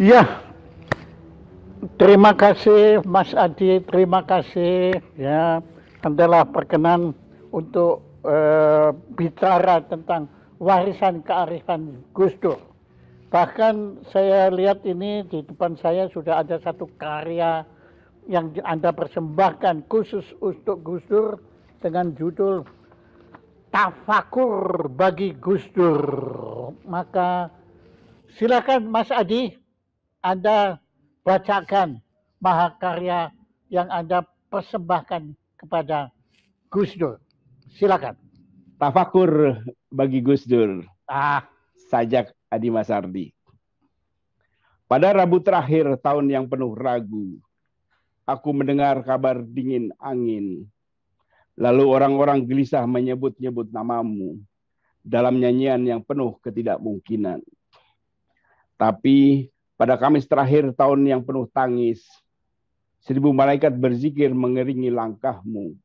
Ya, terima kasih Mas Adi, terima kasih ya. Adalah perkenan untuk bicara tentang warisan kearifan Gus Dur. Bahkan saya lihat ini di depan saya sudah ada satu karya yang Anda persembahkan khusus untuk Gus Dur dengan judul Tafakur bagi Gus Dur. Maka silakan Mas Adi, Anda bacakan mahakarya yang Anda persembahkan kepada Gus Dur. Silakan. Tafakur bagi Gus Dur. Ah, Sajak Adi Masardi. Pada Rabu terakhir tahun yang penuh ragu, aku mendengar kabar dingin angin. Lalu orang-orang gelisah menyebut-nyebut namamu dalam nyanyian yang penuh ketidakmungkinan. Tapi pada Kamis terakhir tahun yang penuh tangis, 1000 malaikat berzikir mengeringi langkahmu.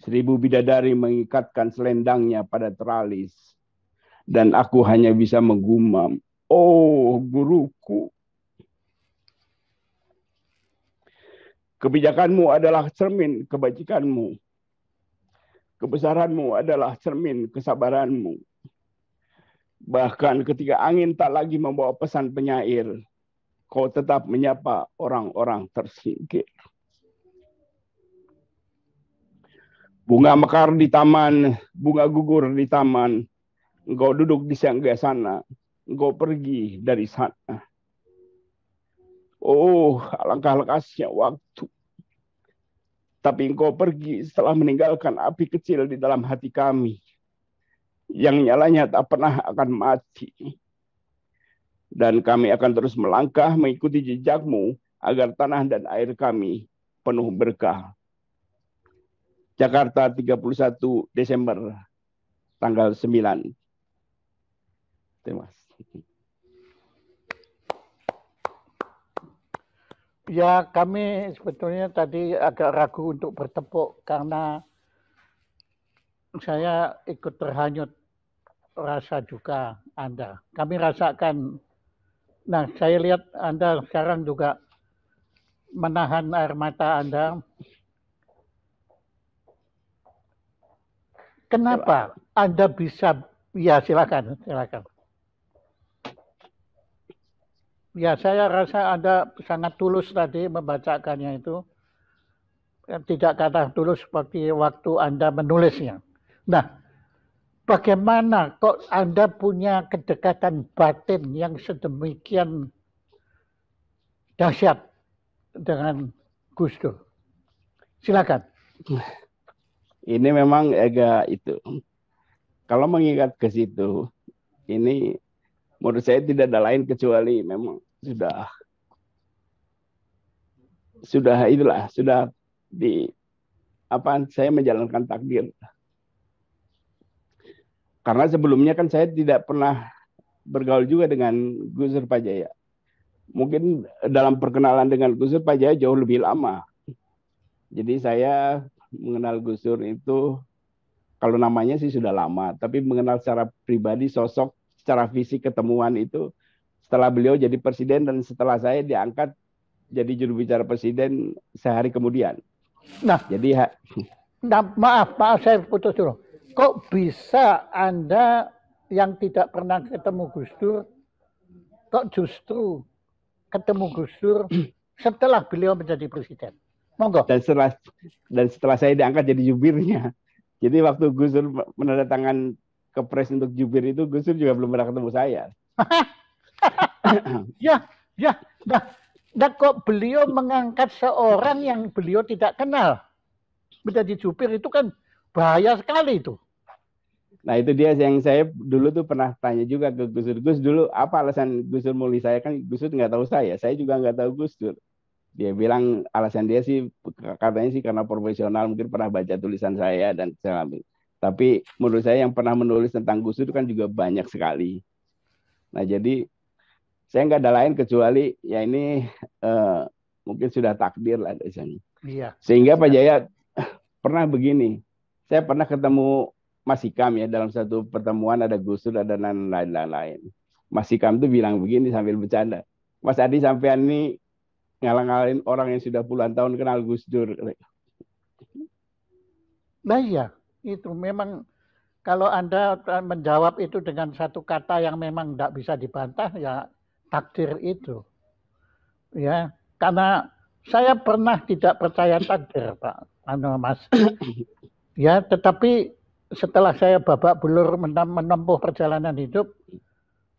1000 bidadari mengikatkan selendangnya pada teralis. Dan aku hanya bisa menggumam, oh guruku. Kebijakanmu adalah cermin kebajikanmu. Kebesaranmu adalah cermin kesabaranmu. Bahkan ketika angin tak lagi membawa pesan penyair, kau tetap menyapa orang-orang tersingkir. Bunga mekar di taman, bunga gugur di taman. Engkau duduk di sana, engkau pergi dari sana. Oh, alangkah lekasnya waktu. Tapi engkau pergi setelah meninggalkan api kecil di dalam hati kami, yang nyalanya tak pernah akan mati. Dan kami akan terus melangkah mengikuti jejakmu, agar tanah dan air kami penuh berkah. Jakarta 31 Desember tanggal 9. Terima kasih. ya kami sebetulnya tadi agak ragu untuk bertepuk karena saya ikut terhanyut rasa duka Anda. Kami rasakan. Nah, saya lihat Anda sekarang juga menahan air mata Anda. Kenapa Anda bisa? Ya, silakan. Ya, saya rasa Anda sangat tulus tadi membacakannya itu. Tidak kata tulus seperti waktu Anda menulisnya. Nah, bagaimana kok Anda punya kedekatan batin yang sedemikian dahsyat dengan Gus Dur? Silakan. Ini memang agak itu. Kalau mengingat ke situ, ini menurut saya tidak ada lain kecuali memang sudah di saya menjalankan takdir. Karena sebelumnya kan saya tidak pernah bergaul juga dengan Gus Dur Pajaya. Mungkin dalam perkenalan dengan Gus Dur Pajaya jauh lebih lama. Jadi saya mengenal Gus Dur itu, kalau namanya sih sudah lama, tapi mengenal secara pribadi, sosok, secara fisik, ketemuan itu setelah beliau jadi presiden dan setelah saya diangkat jadi juru bicara presiden sehari kemudian. Nah, jadi maaf saya putus dulu. Kok bisa Anda yang tidak pernah ketemu Gus Dur, kok justru ketemu Gus Dur setelah beliau menjadi presiden? Monggo. Dan setelah saya diangkat jadi jubirnya. Jadi waktu Gus Dur menandatangan kepres untuk jubir itu, Gus Dur juga belum pernah ketemu saya. ya. Nah, kok beliau mengangkat seorang yang beliau tidak kenal menjadi jubir, itu kan bahaya sekali itu. Nah itu dia yang saya dulu tuh pernah tanya juga ke Gus Dur. Gus dulu apa alasan Gus Dur milih saya? Kan Gus Dur nggak tahu saya juga nggak tahu Gus Dur. Dia bilang alasan dia sih katanya sih karena profesional, mungkin pernah baca tulisan saya dan segala. Tapi menurut saya yang pernah menulis tentang Gus Dur kan juga banyak sekali. Nah jadi saya nggak ada lain kecuali ya ini mungkin sudah takdir lah dasarnya. Iya. Sehingga Pak Jaya pernah begini, saya pernah ketemu Mas Hikam ya, dalam satu pertemuan ada Gus Dur, ada lain-lain. Mas Hikam tuh bilang begini sambil bercanda, Mas Adi sampean ini ngalang-ngalin orang yang sudah puluhan tahun kenal Gus Dur. Nah iya, itu memang kalau Anda menjawab itu dengan satu kata yang memang tidak bisa dibantah, ya takdir itu. Ya, karena saya pernah tidak percaya takdir, Pak Mas. Ya, tetapi setelah saya babak belur menempuh perjalanan hidup,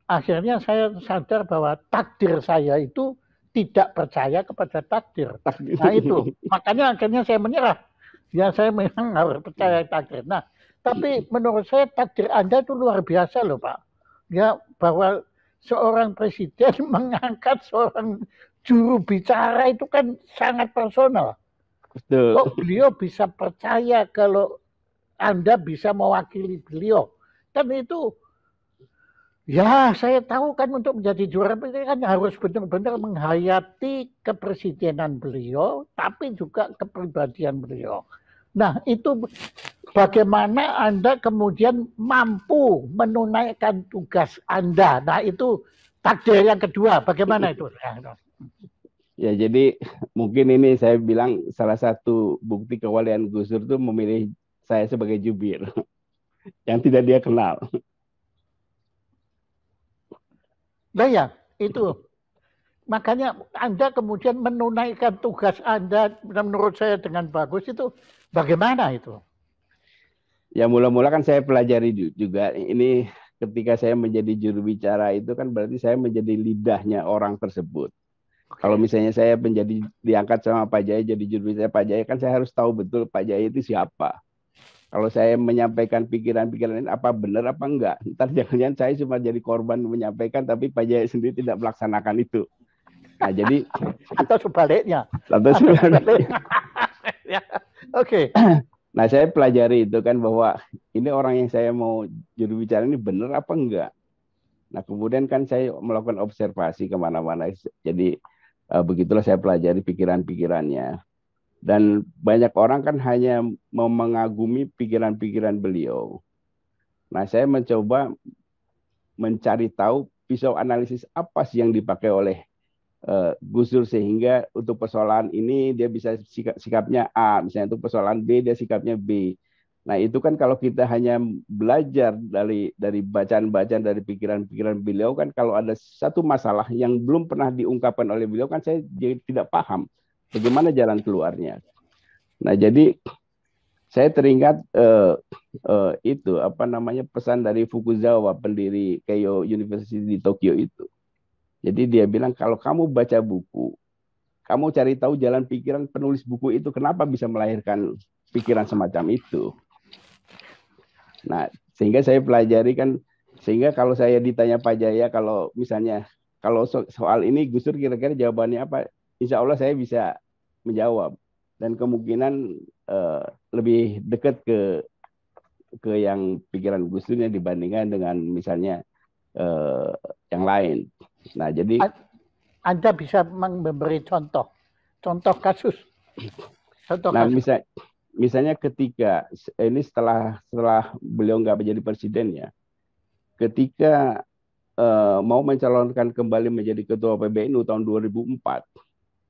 akhirnya saya sadar bahwa takdir saya itu tidak percaya kepada takdir. Nah itu, makanya akhirnya saya menyerah. Ya saya memang harus percaya takdir. Nah, tapi menurut saya takdir Anda itu luar biasa loh Pak. Ya, bahwa seorang presiden mengangkat seorang juru bicara itu kan sangat personal. Betul. Kok beliau bisa percaya kalau Anda bisa mewakili beliau? Kan itu, ya saya tahu kan untuk menjadi juara kan harus benar-benar menghayati kepresidenan beliau, tapi juga kepribadian beliau. Nah itu bagaimana Anda kemudian mampu menunaikan tugas Anda. Nah itu takdir yang kedua, bagaimana itu? Ya, jadi mungkin ini saya bilang salah satu bukti kewalian Gus Dur itu memilih saya sebagai jubir yang tidak dia kenal. Nah ya, itu. Makanya Anda kemudian menunaikan tugas Anda menurut saya dengan bagus itu bagaimana itu? Ya, mula-mula kan saya pelajari juga. Ini ketika saya menjadi juru bicara itu kan berarti saya menjadi lidahnya orang tersebut. Kalau misalnya saya menjadi diangkat sama Pak Jaya jadi juru bicara Pak Jaya, kan saya harus tahu betul Pak Jaya itu siapa. Kalau saya menyampaikan pikiran-pikiran ini apa benar apa enggak. Ntar jangan-jangan saya cuma jadi korban menyampaikan tapi Pak Jaya sendiri tidak melaksanakan itu. Nah, jadi atau sebaliknya. atau sebaliknya. Ya, oke. Nah, saya pelajari itu kan bahwa ini orang yang saya mau juru bicara ini benar apa enggak. Nah, kemudian kan saya melakukan observasi kemana-mana. Jadi begitulah saya pelajari pikiran-pikirannya. Dan banyak orang kan hanya mengagumi pikiran-pikiran beliau. Nah, saya mencoba mencari tahu pisau analisis apa sih yang dipakai oleh Gus Dur sehingga untuk persoalan ini dia bisa sikapnya A, misalnya untuk persoalan B dia sikapnya B. Nah, itu kan kalau kita hanya belajar dari bacaan-bacaan dari pikiran-pikiran beliau kan kalau ada satu masalah yang belum pernah diungkapkan oleh beliau kan saya tidak paham bagaimana jalan keluarnya. Nah, jadi saya teringat itu apa namanya pesan dari Fukuzawa pendiri Keio University di Tokyo itu. Jadi dia bilang kalau kamu baca buku, kamu cari tahu jalan pikiran penulis buku itu kenapa bisa melahirkan pikiran semacam itu. Nah, sehingga saya pelajari kan, sehingga kalau saya ditanya Pak Jaya, kalau misalnya, kalau soal ini Gus Dur kira-kira jawabannya apa, insya Allah saya bisa menjawab. Dan kemungkinan lebih dekat ke yang pikiran Gus Durnya dibandingkan dengan misalnya yang lain. Nah, jadi Anda bisa memberi contoh kasus. Contoh nah, kasus. misalnya ketika ini setelah beliau nggak menjadi presiden ya, ketika mau mencalonkan kembali menjadi ketua PBNU tahun 2004,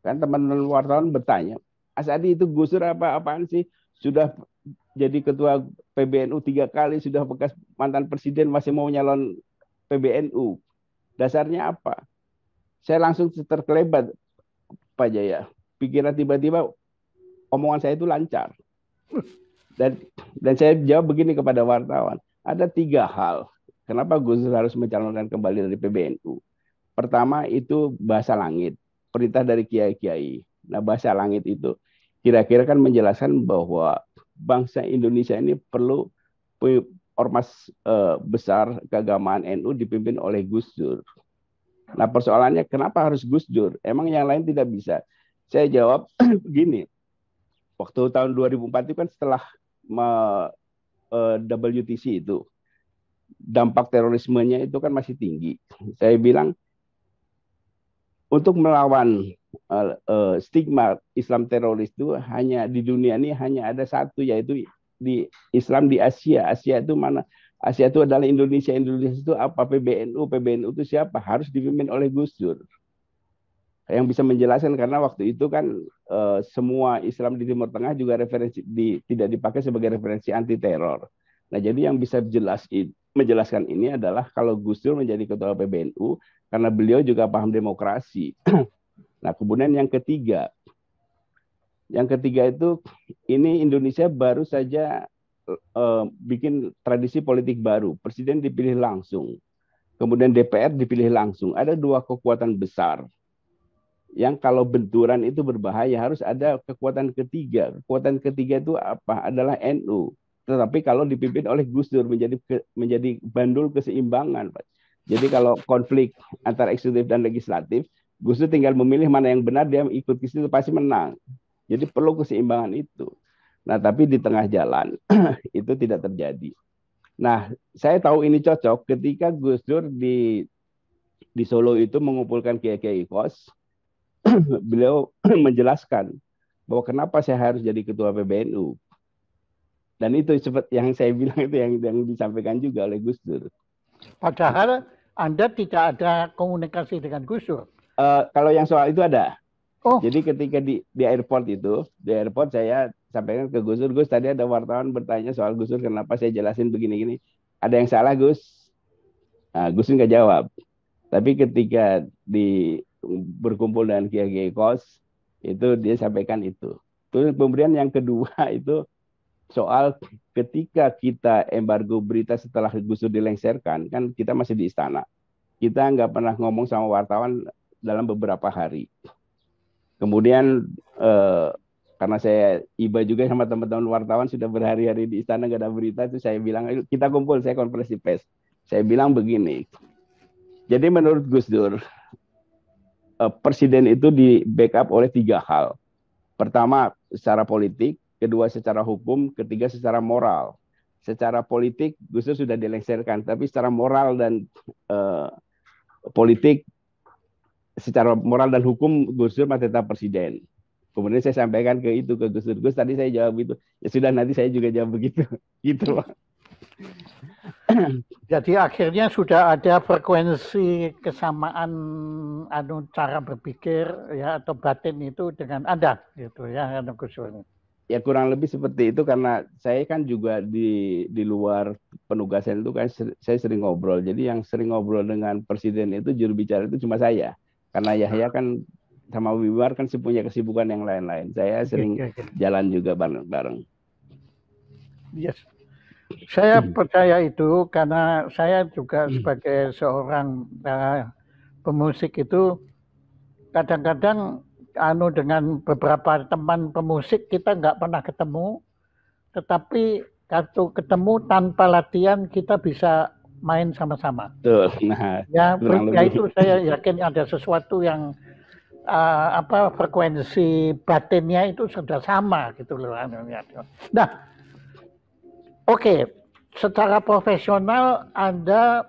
kan teman-teman wartawan bertanya, Asadi itu Gus Dur apaan sih? Sudah jadi ketua PBNU 3 kali, sudah bekas mantan presiden masih mau nyalon PBNU. Dasarnya apa? Saya langsung terkelebat, Pak Jaya. Pikiran tiba-tiba omongan saya itu lancar. Dan saya jawab begini kepada wartawan, ada 3 hal kenapa Gus Dur harus mencalonkan kembali dari PBNU. Pertama itu bahasa langit, perintah dari kiai-kiai. Nah, bahasa langit itu kira-kira kan menjelaskan bahwa bangsa Indonesia ini perlu ormas besar keagamaan NU dipimpin oleh Gus Dur. Nah, persoalannya kenapa harus Gus Dur? Emang yang lain tidak bisa? Saya jawab begini, waktu tahun 2004 itu kan setelah WTC itu, dampak terorismenya itu kan masih tinggi. Saya bilang, untuk melawan stigma Islam teroris itu hanya di dunia ini hanya ada satu, yaitu di Islam di Asia. Asia itu mana? Asia itu adalah Indonesia. Indonesia itu apa? PBNU. PBNU itu siapa? Harus dipimpin oleh Gus Dur. yang bisa menjelaskan karena waktu itu kan semua Islam di Timur Tengah juga tidak dipakai sebagai referensi anti teror. Nah, jadi yang bisa menjelaskan ini adalah kalau Gus Dur menjadi ketua PBNU karena beliau juga paham demokrasi. Nah, kemudian yang ketiga itu ini Indonesia baru saja bikin tradisi politik baru. Presiden dipilih langsung. Kemudian DPR dipilih langsung. Ada dua kekuatan besar yang kalau benturan itu berbahaya, harus ada kekuatan ketiga. Kekuatan ketiga itu apa? Adalah NU. Tetapi kalau dipimpin oleh Gus Dur menjadi bandul keseimbangan, Pak. Jadi kalau konflik antara eksekutif dan legislatif, Gus Dur tinggal memilih mana yang benar, dia ikut ke situ pasti menang. Jadi perlu keseimbangan itu. Nah, tapi di tengah jalan itu tidak terjadi. Nah, saya tahu ini cocok ketika Gus Dur di Solo itu mengumpulkan kiai-kiai kos. Beliau menjelaskan bahwa kenapa saya harus jadi ketua PBNU. Dan itu seperti yang saya bilang itu yang disampaikan juga oleh Gus Dur. Padahal Anda tidak ada komunikasi dengan Gus Dur. Kalau yang soal itu ada. Oh. Jadi ketika di airport saya sampaikan ke Gus Dur, Gus tadi ada wartawan bertanya soal Gus Dur, kenapa saya jelasin begini-gini. Ada yang salah Gus? Nah, Gus Dur nggak jawab. Tapi ketika berkumpul dengan kiai-kiai kos, itu dia sampaikan itu. Terus kemudian yang kedua itu soal ketika kita embargo berita setelah Gus Dur dilengserkan, kan kita masih di istana. Kita nggak pernah ngomong sama wartawan dalam beberapa hari. Kemudian karena saya iba juga sama teman-teman wartawan sudah berhari-hari di istana nggak ada berita, itu saya bilang kita kumpul, saya konferensi pers. Saya bilang begini. Jadi menurut Gus Dur, presiden itu di backup oleh 3 hal. Pertama, secara politik, kedua secara hukum, ketiga secara moral. Secara politik, Gus Dur sudah dilengserkan, tapi secara moral dan politik, secara moral dan hukum, Gus Dur masih tetap presiden. Kemudian saya sampaikan ke Gus Dur. Gus, tadi saya jawab itu. Ya sudah, nanti saya juga jawab begitu. Gitu, Pak. Jadi akhirnya sudah ada frekuensi kesamaan cara berpikir ya atau batin itu dengan Anda gitu ya, Gus Dur. Ya kurang lebih seperti itu karena saya kan juga di luar penugasan itu kan saya sering ngobrol. Jadi yang sering ngobrol dengan presiden itu juru bicara itu cuma saya. Karena Yahya kan sama Wimar kan punya kesibukan yang lain-lain. Saya sering jalan juga bareng-bareng. Yes. Saya percaya itu karena saya juga sebagai seorang pemusik itu kadang-kadang dengan beberapa teman pemusik kita nggak pernah ketemu, tetapi kalau ketemu tanpa latihan kita bisa main sama-sama. Betul. Nah, ya itu saya yakin ada sesuatu yang frekuensi batinnya itu sudah sama gitu loh. Nah, oke, secara profesional Anda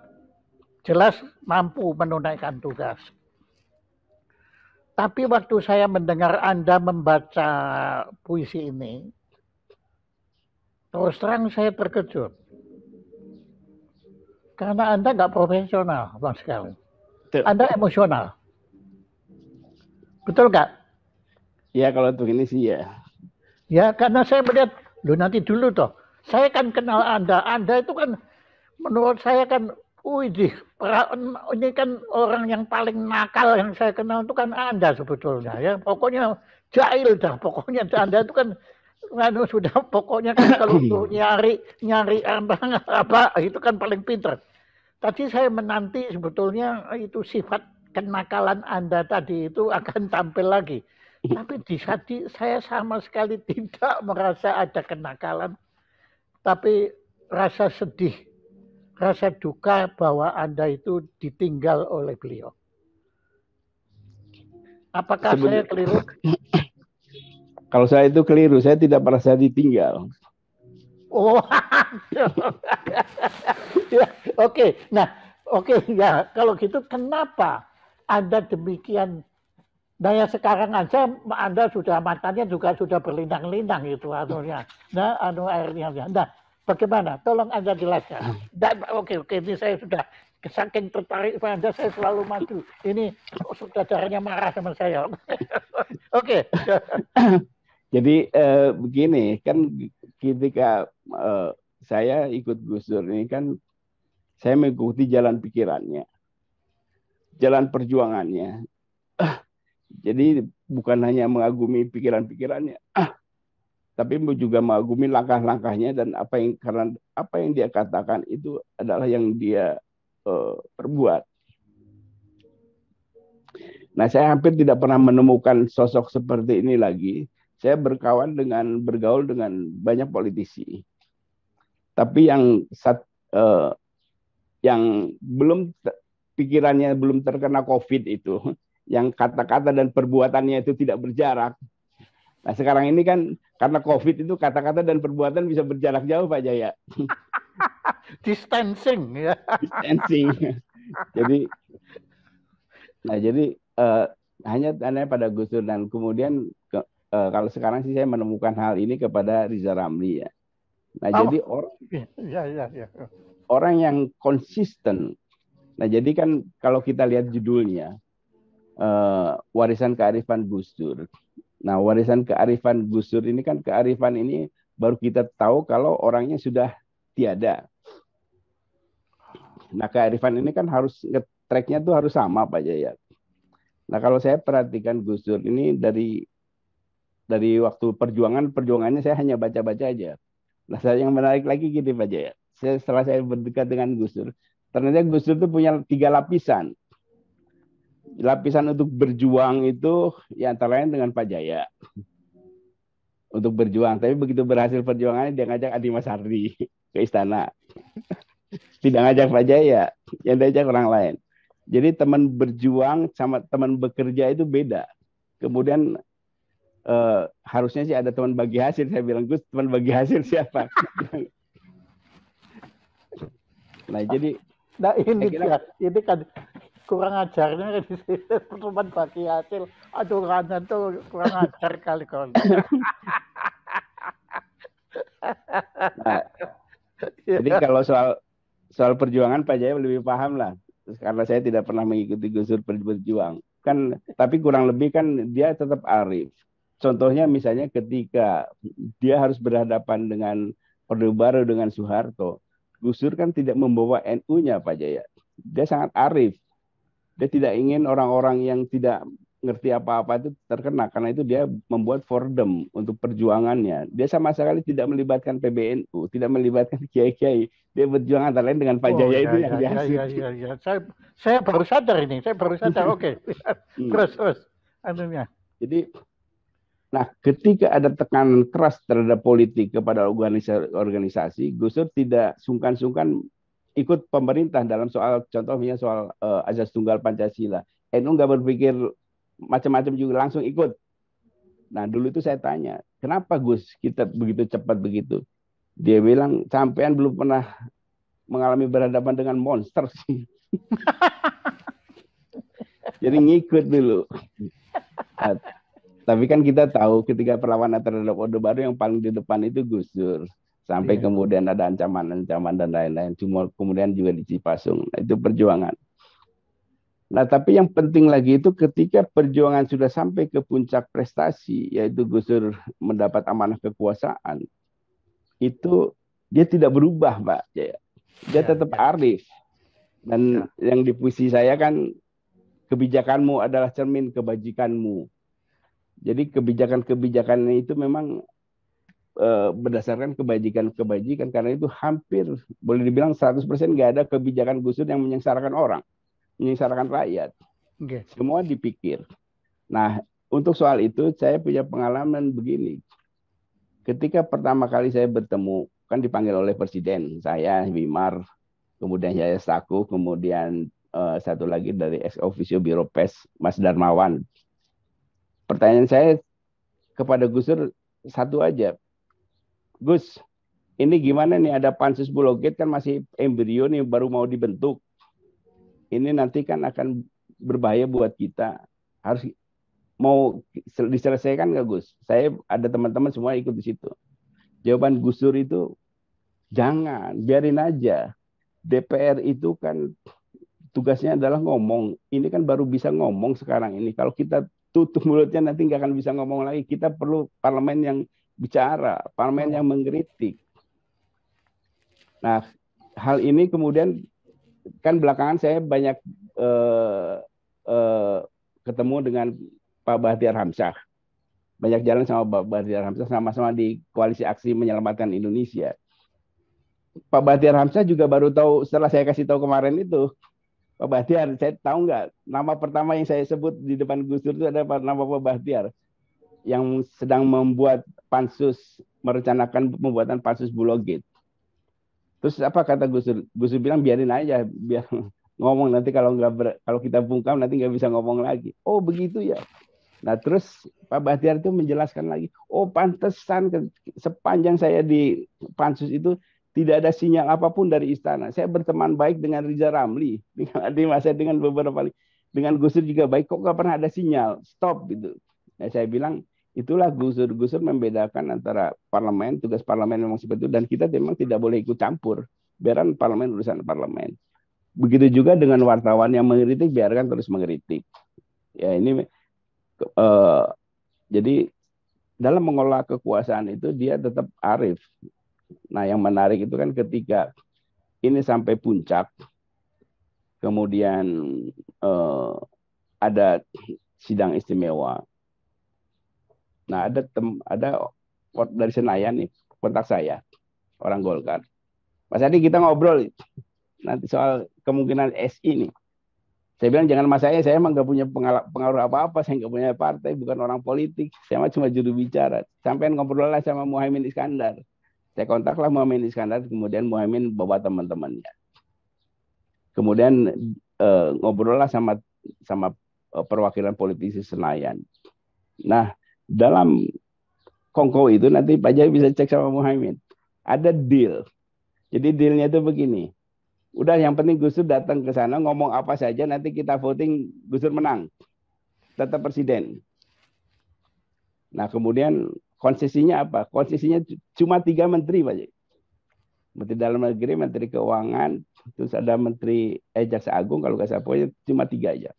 jelas mampu menunaikan tugas. Tapi waktu saya mendengar Anda membaca puisi ini, terus terang saya terkejut. Karena Anda nggak profesional, Bang sekali. Anda emosional. Betul nggak? Ya, kalau untuk ini sih ya. Ya, karena saya melihat, nanti dulu toh. Saya kan kenal Anda. Anda itu kan menurut saya kan, ini kan orang yang paling nakal yang saya kenal itu kan Anda sebetulnya ya. Pokoknya jahil dah. Pokoknya Anda itu kan sudah pokoknya kan kalau untuk nyari apa itu kan paling pinter. Tadi saya menanti sebetulnya itu sifat kenakalan Anda tadi itu akan tampil lagi. Tapi di saat saya sama sekali tidak merasa ada kenakalan. Tapi rasa sedih, rasa duka bahwa Anda itu ditinggal oleh beliau. Apakah saya keliru? Kalau saya itu keliru, saya tidak merasa ditinggal. Oh, ya, oke. Nah, ya kalau gitu kenapa Anda demikian? Nah ya sekarang aja Anda sudah matanya juga sudah berlinang-linang gitu anunya. Nah, airnya. Nah, bagaimana? Tolong Anda jelaskan. Oke, ini saya sudah saking tertarik pada saya selalu maju. Ini saudaranya marah sama saya. Oke. Jadi begini kan, ketika saya ikut Gus Dur ini kan saya mengikuti jalan pikirannya, jalan perjuangannya. Jadi bukan hanya mengagumi pikiran-pikirannya, tapi juga mengagumi langkah-langkahnya, dan karena apa yang dia katakan itu adalah yang dia perbuat. Nah, saya hampir tidak pernah menemukan sosok seperti ini lagi. Saya bergaul dengan banyak politisi, tapi yang belum pikirannya belum terkena COVID itu, yang kata-kata dan perbuatannya itu tidak berjarak. Nah, sekarang ini kan karena COVID itu kata-kata dan perbuatan bisa berjarak jauh, Pak Jaya. Distancing ya. Distancing. jadi hanya pada Gus Dur, dan kemudian kalau sekarang sih saya menemukan hal ini kepada Riza Ramli ya. Nah, jadi orang yang konsisten. Nah, jadi kan kalau kita lihat judulnya, warisan kearifan Gus Dur. Nah, warisan kearifan Gus Dur ini kan, kearifan ini baru kita tahu kalau orangnya sudah tiada. Nah, kearifan ini kan harus tracknya tuh harus sama, Pak Jaya. Nah, kalau saya perhatikan Gus Dur ini dari waktu perjuangannya saya hanya baca-baca aja. Nah, yang menarik lagi gini, Pak Jaya. Setelah saya berdekat dengan Gus Dur, ternyata Gus Dur itu punya 3 lapisan. Lapisan untuk berjuang itu ya antara lain dengan Pak Jaya. Untuk berjuang, tapi begitu berhasil perjuangannya dia ngajak Adi Masardi ke istana. Tidak ngajak Pak Jaya, yang diajak orang lain. Jadi teman berjuang sama teman bekerja itu beda. Kemudian harusnya sih ada teman bagi hasil. Saya bilang, Gus, teman bagi hasil siapa? Nah, jadi ini kan kurang ajarnya teman bagi hasil. Aduh, kanan tuh kurang ajar kali kalau. Nah, jadi kalau soal perjuangan Pak Jaya lebih paham lah, karena saya tidak pernah mengikuti Gus Dur berjuang kan, tapi kurang lebih kan dia tetap arif. Contohnya misalnya ketika dia harus berhadapan dengan Orde Baru dengan Soeharto, Gus Dur kan tidak membawa NU-nya, Pak Jaya. Dia sangat arif. Dia tidak ingin orang-orang yang tidak ngerti apa-apa itu terkena, karena itu dia membuat Fordem untuk perjuangannya. Dia sama sekali tidak melibatkan PBNU, tidak melibatkan kiai-kiai. Dia berjuang antara lain dengan Pak Jaya itu yang dihasil. Ya. Saya baru sadar ini. Oke. Terus anunya. Jadi, nah, ketika ada tekanan keras terhadap politik kepada organisasi, Gus Dur tidak sungkan-sungkan ikut pemerintah dalam contohnya soal azas tunggal Pancasila. NU nggak berpikir macam-macam juga, langsung ikut. Nah, dulu itu saya tanya, kenapa Gus kita begitu cepat begitu? Dia bilang, sampean belum pernah mengalami berhadapan dengan monster sih. Jadi ngikut dulu. Nah, tapi kan kita tahu ketika perlawanan terhadap Orde Baru yang paling di depan itu Gus Dur. Sampai kemudian ada ancaman-ancaman dan lain-lain. Cuma kemudian juga di Cipasung. Nah, itu perjuangan. Nah, tapi yang penting lagi itu ketika perjuangan sudah sampai ke puncak prestasi, yaitu Gus Dur mendapat amanah kekuasaan, itu dia tidak berubah, Pak. Dia tetap arif. Dan yang di puisi saya kan, kebijakanmu adalah cermin kebajikanmu. Jadi kebijakan-kebijakan itu memang berdasarkan kebajikan-kebajikan, karena itu hampir boleh dibilang 100% nggak ada kebijakan Gus Dur yang menyengsarakan orang, menyengsarakan rakyat. Semua dipikir. Nah, untuk soal itu saya punya pengalaman begini. Ketika pertama kali saya bertemu, kan dipanggil oleh Presiden, saya, Wimar, kemudian saya Staku, kemudian satu lagi dari ex officio Biro Pes, Mas Darmawan. Pertanyaan saya kepada Gus Dur satu aja. Gus, ini gimana nih, ada pansus Bulog Gate kan masih embrio nih, baru mau dibentuk. Ini nanti kan akan berbahaya buat kita. Harus mau diselesaikan nggak Gus? Saya ada teman-teman semua ikut di situ. Jawaban Gus Dur itu, jangan, biarin aja. DPR itu kan tugasnya adalah ngomong. Ini kan baru bisa ngomong sekarang ini. Kalau kita tutup mulutnya nanti nggak akan bisa ngomong lagi. Kita perlu parlemen yang bicara, parlemen yang mengkritik. Nah, hal ini kemudian kan belakangan saya banyak eh, eh, ketemu dengan Pak Bahtiar Hamzah. Banyak jalan sama Pak Bahtiar Hamzah, sama-sama di Koalisi Aksi Menyelamatkan Indonesia. Pak Bahtiar Hamzah juga baru tahu setelah saya kasih tahu kemarin itu. Pak Bahtiar, saya tahu nggak nama pertama yang saya sebut di depan Gus Dur itu ada nama Pak Bahtiar yang sedang membuat pansus, merencanakan pembuatan pansus Bulog Gate. Terus apa kata Gus Dur? Gus Dur bilang biarin aja, biar ngomong nanti kalau kita bungkam nanti nggak bisa ngomong lagi. Oh begitu ya. Nah terus Pak Bahtiar itu menjelaskan lagi, oh pantesan sepanjang saya di pansus itu tidak ada sinyal apapun dari istana. Saya berteman baik dengan Riza Ramli, dengan beberapa kali, dengan Gus Dur juga baik, kok nggak pernah ada sinyal, stop gitu. Nah, saya bilang itulah Gus Dur. Gus Dur membedakan antara parlemen, tugas parlemen memang seperti itu, dan kita memang tidak boleh ikut campur. Biarkan parlemen urusan parlemen. Begitu juga dengan wartawan yang mengkritik, biarkan terus mengkritik. Ya ini eh, jadi dalam mengelola kekuasaan itu dia tetap arif. Nah, yang menarik itu kan ketika ini sampai puncak, kemudian eh, ada sidang istimewa. Nah, ada dari Senayan nih, kontak saya, orang Golkar. Mas Adi kita ngobrol nanti soal kemungkinan SI nih. Saya bilang jangan mas saya emang nggak punya pengaruh apa-apa, saya nggak punya partai, bukan orang politik, saya mah cuma juru bicara. Sampai ngobrol lah sama Muhaimin Iskandar. Saya kontaklah Muhaimin Iskandar, kemudian Muhaimin bawa teman-temannya. Kemudian ngobrol lah sama perwakilan politisi Senayan. Nah, dalam kongko itu nanti Pak Jai bisa cek sama Muhaimin. Ada deal. Jadi dealnya itu begini. Udah yang penting Gus Dur datang ke sana ngomong apa saja nanti kita voting Gus Dur menang. Tetap presiden. Nah kemudian konsesinya apa? Konsesinya cuma 3 menteri Pak Jai. Menteri Dalam Negeri, Menteri Keuangan, terus ada Menteri Jaksa Agung kalau nggak salah, pokoknya cuma 3 aja.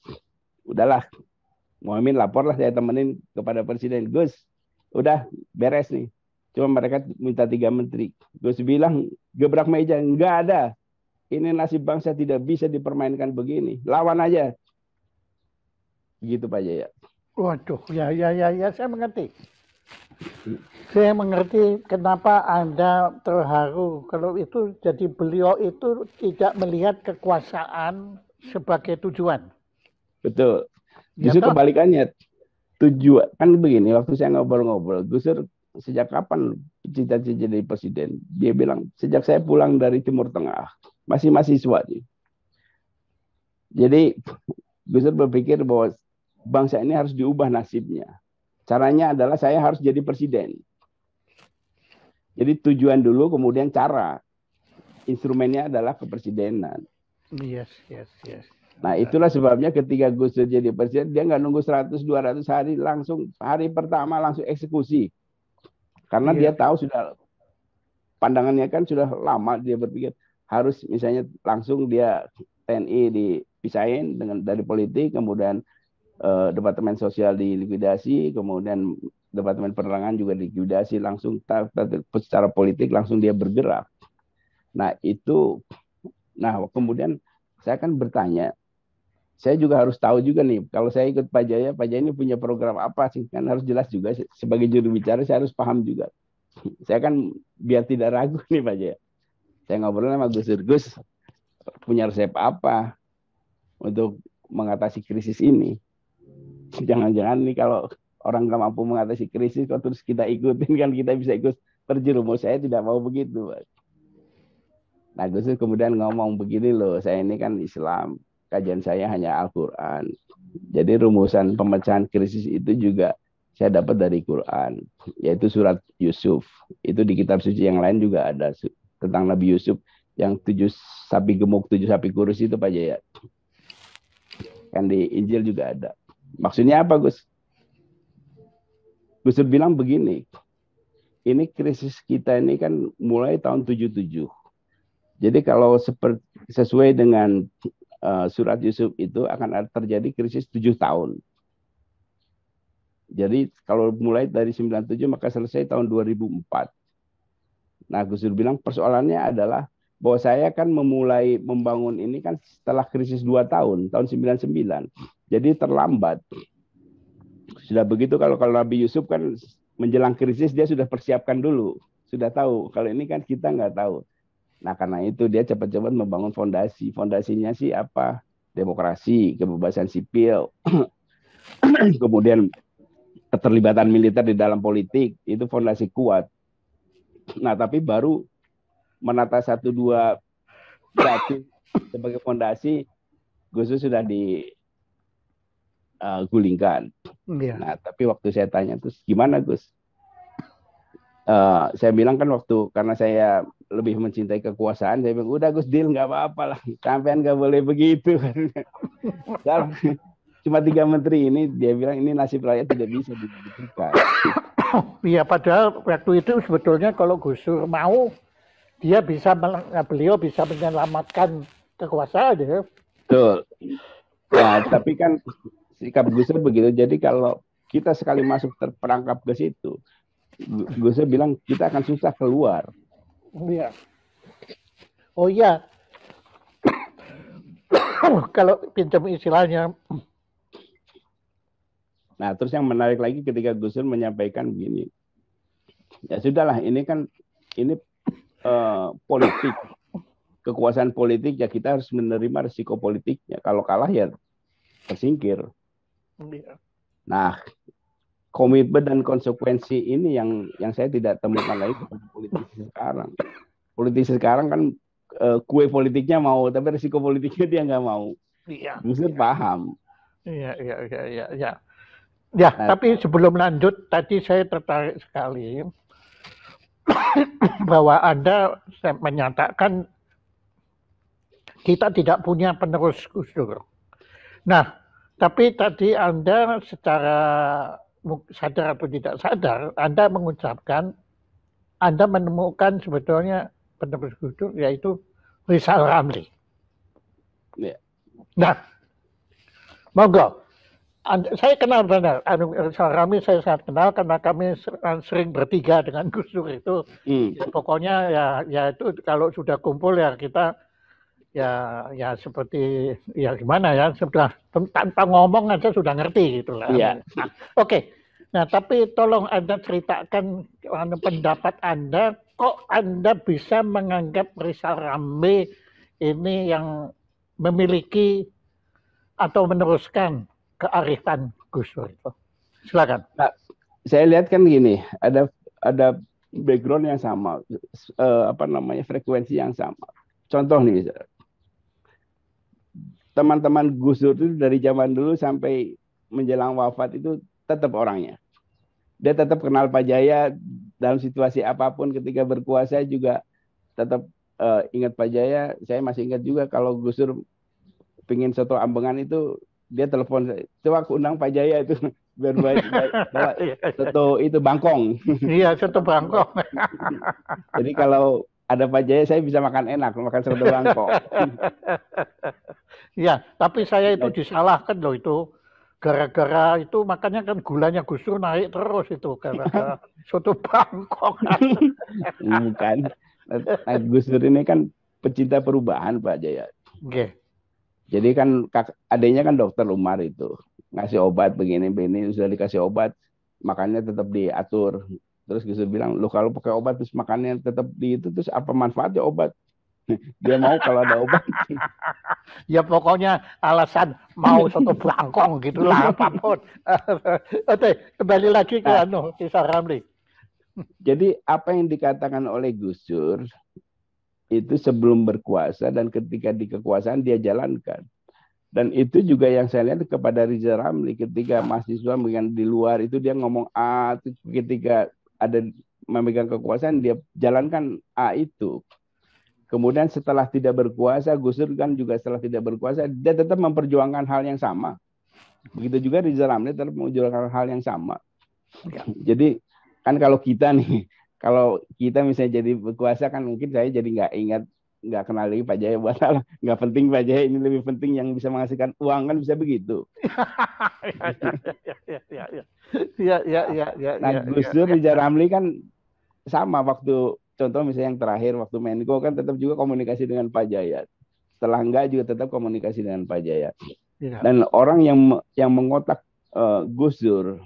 Udahlah, Muhammad laporlah saya temenin kepada Presiden. Gus, udah beres nih. Cuma mereka minta 3 menteri. Gus bilang gebrak meja, nggak ada. Ini nasib bangsa tidak bisa dipermainkan begini. Lawan aja. Gitu Pak Jaya. Waduh, ya, saya mengerti. Saya mengerti kenapa Anda terharu. Kalau itu jadi beliau itu tidak melihat kekuasaan sebagai tujuan. Betul. Ya Justru toh? kebalikannya. Tujuan kan begini. Waktu saya ngobrol-ngobrol, Gus Dur sejak kapan cita-cita jadi presiden? Dia bilang sejak saya pulang dari Timur Tengah, masih mahasiswa. Jadi Gus Dur berpikir bahwa bangsa ini harus diubah nasibnya. Caranya adalah saya harus jadi presiden. Jadi tujuan dulu, kemudian cara. Instrumennya adalah kepresidenan. Yes. Nah itulah sebabnya ketika Gus Dur jadi presiden, dia nggak nunggu 100-200 hari, langsung hari pertama langsung eksekusi. Karena dia tahu sudah, pandangannya kan sudah lama dia berpikir, harus misalnya langsung dia TNI dipisahin dari politik, kemudian Departemen Sosial dilikuidasi, kemudian Departemen Penerangan juga dilikuidasi, langsung secara politik langsung dia bergerak. Nah kemudian saya kan bertanya, saya juga harus tahu juga nih, kalau saya ikut Pak Jaya ini punya program apa sih? Kan harus jelas juga, sebagai juru bicara saya harus paham juga. Saya kan biar tidak ragu nih Pak Jaya. Saya ngobrol sama Gus Dur, Gus punya resep apa untuk mengatasi krisis ini? Jangan-jangan nih kalau orang nggak mampu mengatasi krisis, kok terus kita ikutin kan kita bisa ikut terjerumus. Saya tidak mau begitu. Nah Gus Dur kemudian ngomong begini loh, saya ini kan Islam, kajian saya hanya Al-Quran. Jadi rumusan pemecahan krisis itu juga saya dapat dari Quran, yaitu surat Yusuf. Itu di kitab suci yang lain juga ada tentang Nabi Yusuf yang 7 sapi gemuk, 7 sapi kurus itu Pak Jaya. Kan di Injil juga ada. Maksudnya apa Gus? Gus bilang begini, ini krisis kita ini kan mulai tahun 77. Jadi kalau sesuai dengan surat Yusuf itu akan terjadi krisis 7 tahun. Jadi kalau mulai dari 97 maka selesai tahun 2004. Nah, Gus Dur bilang persoalannya adalah bahwa saya kan memulai membangun ini kan setelah krisis 2 tahun 99. Jadi terlambat. Sudah begitu kalau Nabi Yusuf kan menjelang krisis dia sudah persiapkan dulu. Sudah tahu. Kalau ini kan kita nggak tahu. Nah, karena itu dia cepat-cepat membangun fondasi. Fondasinya sih apa? Demokrasi, kebebasan sipil, kemudian keterlibatan militer di dalam politik, itu fondasi kuat. Nah, tapi baru menata 1-2 batu sebagai fondasi, Gus Dur sudah digulingkan. Nah, tapi waktu saya tanya, terus gimana Gus? Saya bilang kan karena saya lebih mencintai kekuasaan, saya bilang udah Gus deal nggak apa-apa lah, sampean nggak boleh begitu. Cuma 3 menteri ini, dia bilang ini nasib rakyat tidak bisa dibuktikan. Iya, padahal waktu itu sebetulnya kalau Gus Dur mau, beliau bisa menyelamatkan kekuasaan ya. Betul. Ya, tapi kan sikap Gus Dur begitu. Jadi kalau kita sekali masuk terperangkap ke situ, Gus Dur bilang kita akan susah keluar. Iya. Oh iya. Kalau pinjam istilahnya. Nah, terus yang menarik lagi ketika Gus Dur menyampaikan begini. Ya sudahlah, ini kan politik. Kekuasaan politik ya kita harus menerima risiko politiknya. Kalau kalah ya tersingkir. Iya. Nah, komitmen dan konsekuensi ini yang saya tidak temukan lagi kepada politisi sekarang. Politisi sekarang kan kue politiknya mau, tapi risiko politiknya dia nggak mau. Iya. Gus Dur paham. Iya. Ya, nah, tapi sebelum lanjut, tadi saya tertarik sekali bahwa Anda menyatakan kita tidak punya penerus Gus Dur. Nah, tapi tadi Anda secara sadar atau tidak sadar, Anda mengucapkan Anda menemukan sebetulnya penerus Gus Dur yaitu Rizal Ramli. Ya. Nah, monggo. Saya kenal benar Rizal Ramli, saya sangat kenal karena kami sering bertiga dengan Gus Dur itu. Ya, pokoknya ya itu kalau sudah kumpul ya kita ya seperti ya gimana ya, sudah tanpa ngomong aja sudah ngerti gitu lah. Ya. Nah, oke. Nah, tapi tolong Anda ceritakan pendapat Anda, kok Anda bisa menganggap Rizal Ramli ini yang memiliki atau meneruskan kearifan Gus Dur itu. Silakan. Nah, saya lihat kan gini, ada background yang sama, frekuensi yang sama. Contoh nih, teman-teman Gus Dur itu dari zaman dulu sampai menjelang wafat itu tetap orangnya. Dia tetap kenal Pak Jaya dalam situasi apapun, ketika berkuasa juga tetap ingat Pak Jaya. Saya masih ingat juga kalau Gus Dur pingin soto ambengan itu dia telepon saya, coba aku undang Pak Jaya itu biar bawa soto itu bangkong. Iya, soto bangkong. Jadi kalau ada Pak Jaya saya bisa makan enak, makan soto bangkong. Iya, tapi saya itu disalahkan loh itu. Gara-gara itu makanya kan gulanya Gus Dur naik terus itu gara-gara soto bangkong. Bukan. Nah, Gus Dur ini kan pecinta perubahan Pak Jaya. Okay. Jadi kan adanya kan dokter Umar itu ngasih obat begini sudah dikasih obat, makannya tetap diatur. Terus Gus Dur bilang, "Lu kalau pakai obat terus makannya tetap terus apa manfaatnya obat?" Dia mau kalau ada obat. Ya pokoknya alasan mau soto bangkong gitulah apapun. Oke, kembali lagi ke Rizal Ramli. Jadi apa yang dikatakan oleh Gus Dur itu sebelum berkuasa dan ketika di kekuasaan dia jalankan. Dan itu juga yang saya lihat kepada Rizal Ramli ketika mahasiswa di luar itu dia ngomong A, ketika ada memegang kekuasaan dia jalankan A itu. Kemudian setelah tidak berkuasa, Gus Dur kan juga setelah tidak berkuasa, dia tetap memperjuangkan hal yang sama. Begitu juga Rizal Ramli tetap memperjuangkan hal yang sama. Jadi kan kalau kita misalnya jadi berkuasa kan mungkin saya jadi nggak ingat nggak kenal lagi Pak Jaya buat apa? Nggak penting Pak Jaya, ini lebih penting yang bisa menghasilkan uang, kan bisa begitu. Nah, Gus Dur di Ramli kan sama waktu, contoh misalnya yang terakhir waktu Menko kan tetap juga komunikasi dengan Pak Jaya. Setelah enggak juga tetap komunikasi dengan Pak Jaya. Dan orang yang mengotak Gus Dur,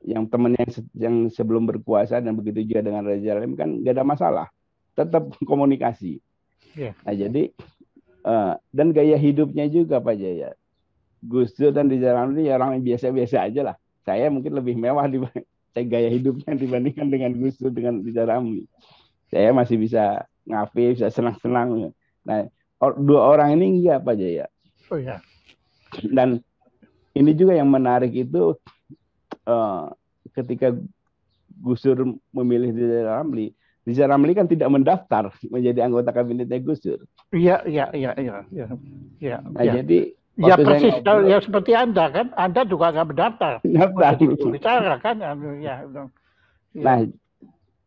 yang temannya yang sebelum berkuasa dan begitu juga dengan Raja Salim kan nggak ada masalah, tetap komunikasi. Nah jadi dan gaya hidupnya juga Pak Jaya, Gus Dur dan Rizal Ramli ya orang yang biasa-biasa aja lah. Saya mungkin lebih mewah saya gaya hidupnya dibandingkan dengan Gus Dur dengan Rizal Ramli. Saya masih bisa ngafe, bisa senang-senang. Nah dua orang ini enggak Pak Jaya. Oh ya. Dan ini juga yang menarik itu ketika Gus Dur memilih Rizal Ramli kan tidak mendaftar menjadi anggota kabinetnya Gus Dur. Iya. Nah, jadi ya persis ya seperti Anda kan, Anda juga nggak mendaftar. Bicara kan, ya. Nah,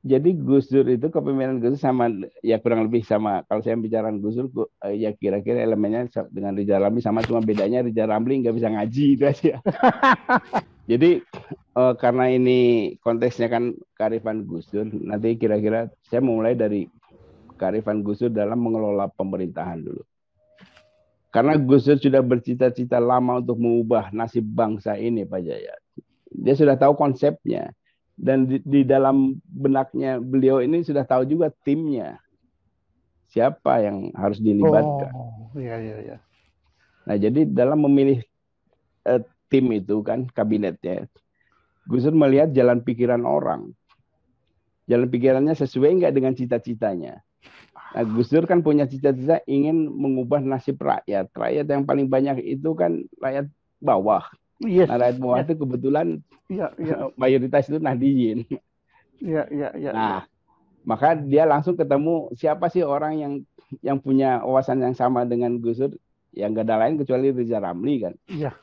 jadi Gus Dur itu kepemimpinan Gus Dur sama ya kurang lebih sama. Kalau saya bicara Gus Dur ya kira-kira elemennya dengan Rizal Ramli sama, cuma bedanya Rizal Ramli nggak bisa ngaji itu aja. Jadi karena ini konteksnya kan kearifan Gus Dur, nanti kira-kira saya mulai dari kearifan Gus Dur dalam mengelola pemerintahan dulu. Karena Gus Dur sudah bercita-cita lama untuk mengubah nasib bangsa ini Pak Jaya. Dia sudah tahu konsepnya. Dan di dalam benaknya beliau ini sudah tahu juga timnya. Siapa yang harus dilibatkan. Iya. Nah jadi dalam memilih tim itu kan, kabinetnya, Gus Dur melihat jalan pikiran orang. Jalan pikirannya sesuai nggak dengan cita-citanya. Nah, Gus Dur kan punya cita-cita ingin mengubah nasib rakyat. Rakyat yang paling banyak itu kan rakyat bawah. Yes. Nah, rakyat bawah itu kebetulan mayoritas itu Nahdiyin. Nah, maka dia langsung ketemu siapa sih orang yang punya wawasan yang sama dengan Gus Dur, yang gak ada lain kecuali Rizal Ramli kan. Iya.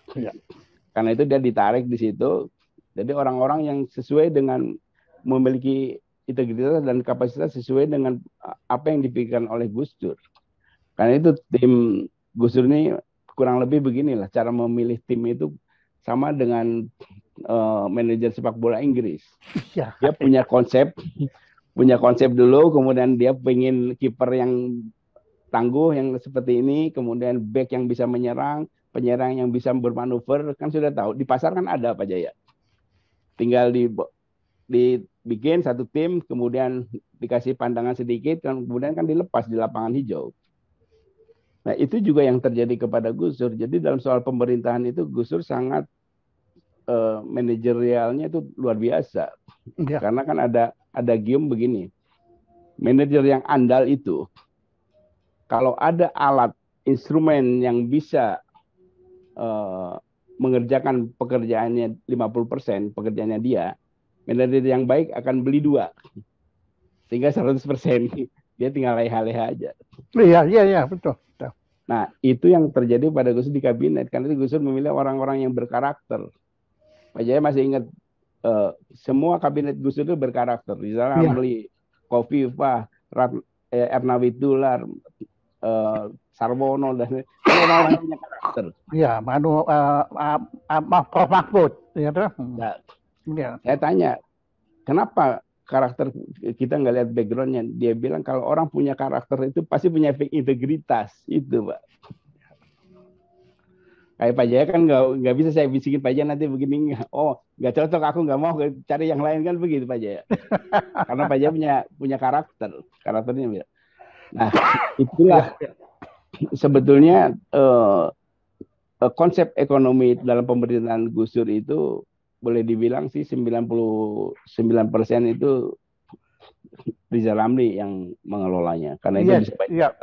Karena itu dia ditarik di situ. Jadi orang-orang yang sesuai dengan memiliki integritas dan kapasitas sesuai dengan apa yang dipikirkan oleh Gus Dur. Karena itu tim Gus Dur ini kurang lebih beginilah cara memilih tim itu sama dengan manajer sepak bola Inggris. Ya. Dia punya konsep dulu, kemudian dia pengen kiper yang tangguh yang seperti ini, kemudian back yang bisa menyerang, penyerang yang bisa bermanuver, kan sudah tahu di pasar kan ada Pak Jaya. Tinggal dibikin satu tim, kemudian dikasih pandangan sedikit, kemudian kan dilepas di lapangan hijau. Nah itu juga yang terjadi kepada Gus Dur. Jadi dalam soal pemerintahan itu Gus Dur sangat manajerialnya itu luar biasa. Ya. Karena kan ada gium begini, manajer yang andal itu kalau ada alat instrumen yang bisa mengerjakan pekerjaannya 50% pekerjaannya dia, manajer yang baik akan beli 2 sehingga 100% dia tinggal leha-leha aja. Iya betul. Nah itu yang terjadi pada Gus Dur di kabinet, karena Gus Dur memilih orang-orang yang berkarakter. Pak Jaya masih ingat semua kabinet Gus Dur itu berkarakter. Rizal Ramli, Khofifah, Erna Widoera, Sarwono, dan orang-orang yang punya karakter. Iya, Prof Mahfud. Ya. Saya tanya, kenapa karakter kita nggak lihat backgroundnya? Dia bilang kalau orang punya karakter itu pasti punya integritas itu, Pak. Kayak Pak Jaya kan nggak bisa saya bisikin Pak Jaya nanti begini, nggak cocok, aku nggak mau cari yang lain kan begitu Pak Jaya. Karena Pak Jaya punya karakternya. Nah itulah sebetulnya konsep ekonomi dalam pemerintahan Gus Dur itu boleh dibilang sih 99% itu Rizal Ramli yang mengelolanya. Karena itu bisa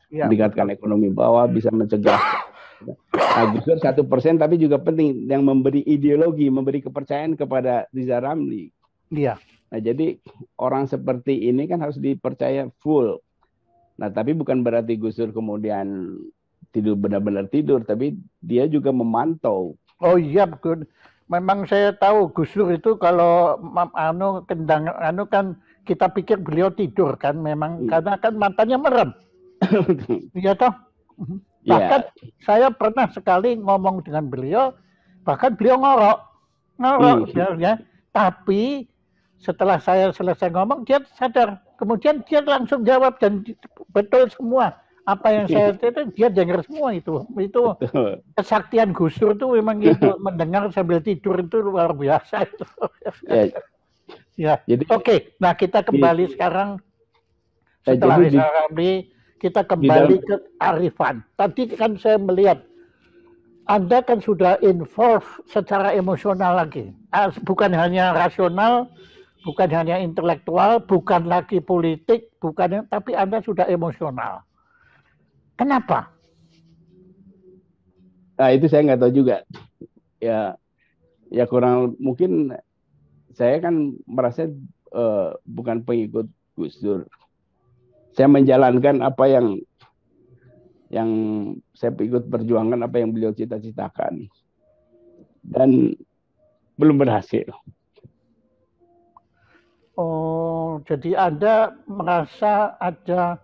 meningkatkan ekonomi bawah, bisa mencegah. Nah, Gus Dur 1% tapi juga penting yang memberi ideologi, memberi kepercayaan kepada Rizal Ramli. Iya. Nah, jadi orang seperti ini kan harus dipercaya full. Nah, tapi bukan berarti Gus Dur kemudian benar-benar tidur, tapi dia juga memantau. Oh iya, betul. Memang saya tahu Gus Dur itu kalau kan kita pikir beliau tidur kan, memang karena kan matanya merem. Iya toh. Bahkan Ya. saya pernah sekali ngomong dengan beliau, bahkan beliau ngorok ya. Tapi setelah saya selesai ngomong, dia sadar. Kemudian dia langsung jawab dan betul semua apa yang saya itu dia dengar semua itu. Itu Betul. kesaktian Gus Dur itu memang itu mendengar sambil tidur itu luar biasa itu. Ya, Ya, jadi oke. Nah kita di, kembali sekarang setelah jadi Rizal Ramli kita di dalam kembali ke Arifan. Tadi kan saya melihat Anda kan sudah involve secara emosional lagi, bukan hanya rasional, bukan hanya intelektual, bukan lagi politik, bukan, tapi Anda sudah emosional. Kenapa? nah itu saya nggak tahu juga. Ya, ya kurang mungkin saya kan merasa bukan pengikut Gus Dur. Saya menjalankan apa yang saya ikut perjuangan, apa yang beliau cita-citakan, dan belum berhasil. Oh, jadi Anda merasa ada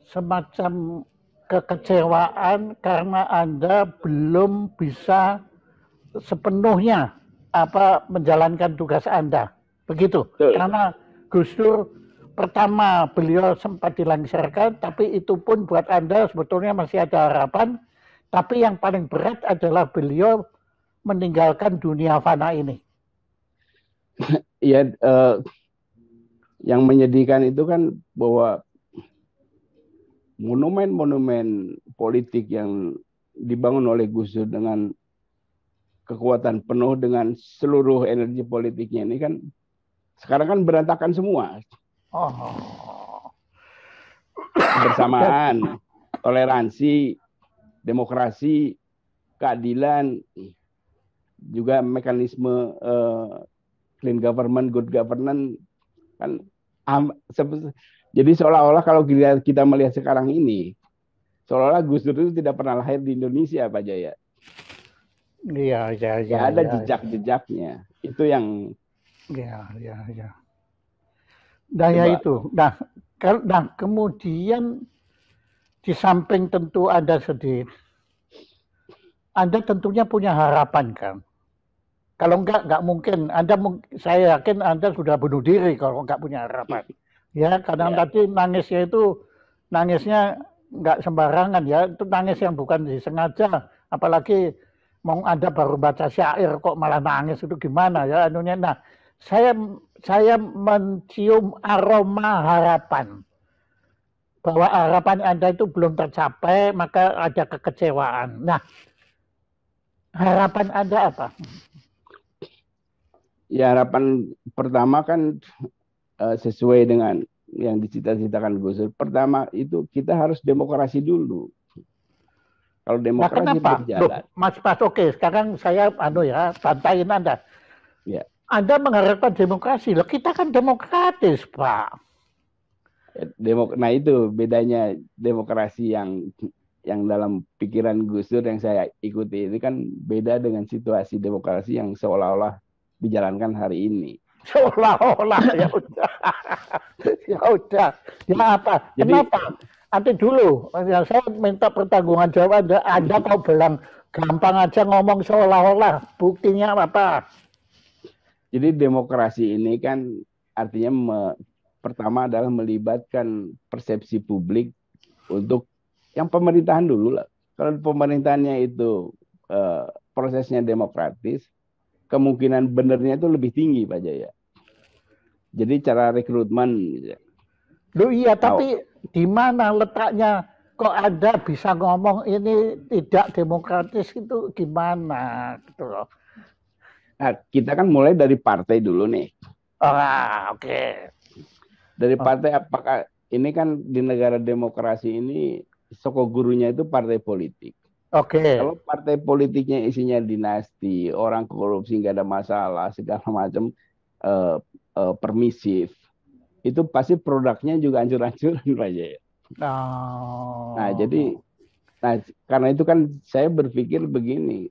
semacam kekecewaan karena Anda belum bisa sepenuhnya menjalankan tugas Anda. Begitu. Betul. Karena Gus Dur pertama beliau sempat dilengsarkan, tapi itu pun buat Anda sebetulnya masih ada harapan. Tapi yang paling berat adalah beliau meninggalkan dunia fana ini. Ya, yang menyedihkan itu kan bahwa monumen-monumen politik yang dibangun oleh Gus Dur dengan kekuatan penuh dengan seluruh energi politiknya ini kan sekarang kan berantakan semua. Oh. Kebersamaan, toleransi, demokrasi, keadilan, juga mekanisme clean government, good governance kan jadi seolah-olah kalau kita melihat sekarang ini seolah-olah Gus Dur itu tidak pernah lahir di Indonesia, Pak Jaya. Iya, iya, iya, Ya ada iya. jejak-jejaknya. Itu yang Iya, iya, iya. Nah, ya coba. itu. Nah, kemudian di samping tentu Anda sedih, Anda tentunya punya harapan kan? Kalau nggak mungkin. Saya yakin Anda sudah bunuh diri kalau nggak punya harapan. Ya, kadang Ya, tadi nangisnya nggak sembarangan ya. Itu nangis yang bukan disengaja. Apalagi mau Anda baru baca syair kok malah nangis itu gimana ya anunya. Nah, saya saya mencium aroma harapan bahwa harapan Anda itu belum tercapai, maka ada kekecewaan. Nah, harapan Anda apa? ya harapan pertama kan sesuai dengan yang dicita-citakan Gus Dur. Pertama itu kita harus demokrasi dulu. Kalau Nah, demokrasi kenapa? berjalan, Loh, Mas oke, sekarang saya bantahin Anda. ya Anda mengharapkan demokrasi. Loh, kita kan demokratis, Pak. nah itu bedanya demokrasi yang dalam pikiran Gus Dur yang saya ikuti ini kan beda dengan situasi demokrasi yang seolah-olah dijalankan hari ini. Seolah-olah ya udah. Ya udah. Ya apa? Jadi Kenapa? Nanti dulu, ya, saya minta pertanggungan jawab Anda. Anda kau bilang gampang aja ngomong seolah-olah. Buktinya apa? jadi demokrasi ini kan artinya pertama adalah melibatkan persepsi publik untuk yang pemerintahan dulu lah. Kalau pemerintahannya itu prosesnya demokratis, kemungkinan benernya itu lebih tinggi, Pak Jaya. Jadi cara rekrutmen, gitu. Loh iya, Nah, tapi di mana letaknya kok Anda bisa ngomong ini tidak demokratis itu gimana gitu loh. nah, kita kan mulai dari partai dulu nih. Ah, oke. Okay. Dari partai apakah ini kan di negara demokrasi ini soko gurunya itu partai politik. Oke. Okay. Kalau partai politiknya isinya dinasti, orang korupsi nggak ada masalah, segala macam permisif, itu pasti produknya juga hancur-hancuran Pak Jaya. Nah, jadi karena itu kan saya berpikir begini,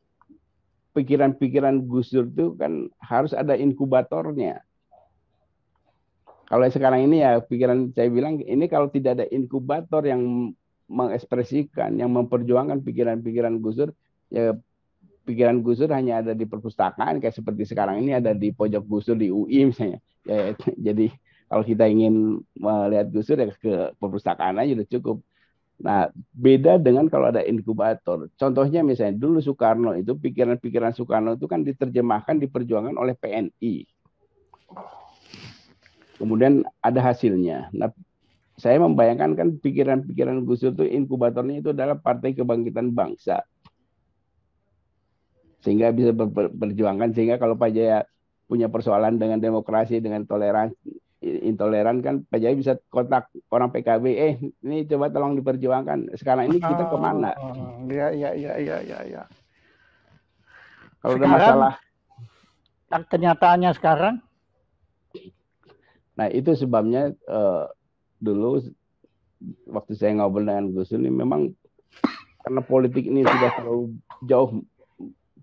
pikiran-pikiran Gus Dur itu kan harus ada inkubatornya. Kalau sekarang ini ya pikiran saya bilang ini kalau tidak ada inkubator yang mengekspresikan, yang memperjuangkan pikiran-pikiran Gus Dur, ya pikiran Gus Dur hanya ada di perpustakaan, kayak seperti sekarang ini ada di pojok Gus Dur di UI misalnya. Ya, jadi kalau kita ingin melihat Gus Dur ya ke perpustakaan aja udah cukup. Nah, beda dengan kalau ada inkubator. Contohnya misalnya dulu Soekarno itu, pikiran-pikiran Soekarno itu kan diterjemahkan, diperjuangkan oleh PNI. Kemudian ada hasilnya. Nah, saya membayangkan kan pikiran-pikiran Gus Dur itu inkubatornya itu adalah Partai Kebangkitan Bangsa. Sehingga bisa berjuangkan, sehingga kalau Pak Jaya punya persoalan dengan demokrasi, dengan toleransi, intoleran kan Pak Jaya bisa kontak orang PKB, ini coba tolong diperjuangkan. Sekarang ini kita kemana? Ya, ya, ya, ya, ya, ya. Kalau ada Sekarang, masalah, kenyataannya sekarang, nah itu sebabnya dulu waktu saya ngobrol dengan Gus Dur ini memang karena politik ini sudah terlalu jauh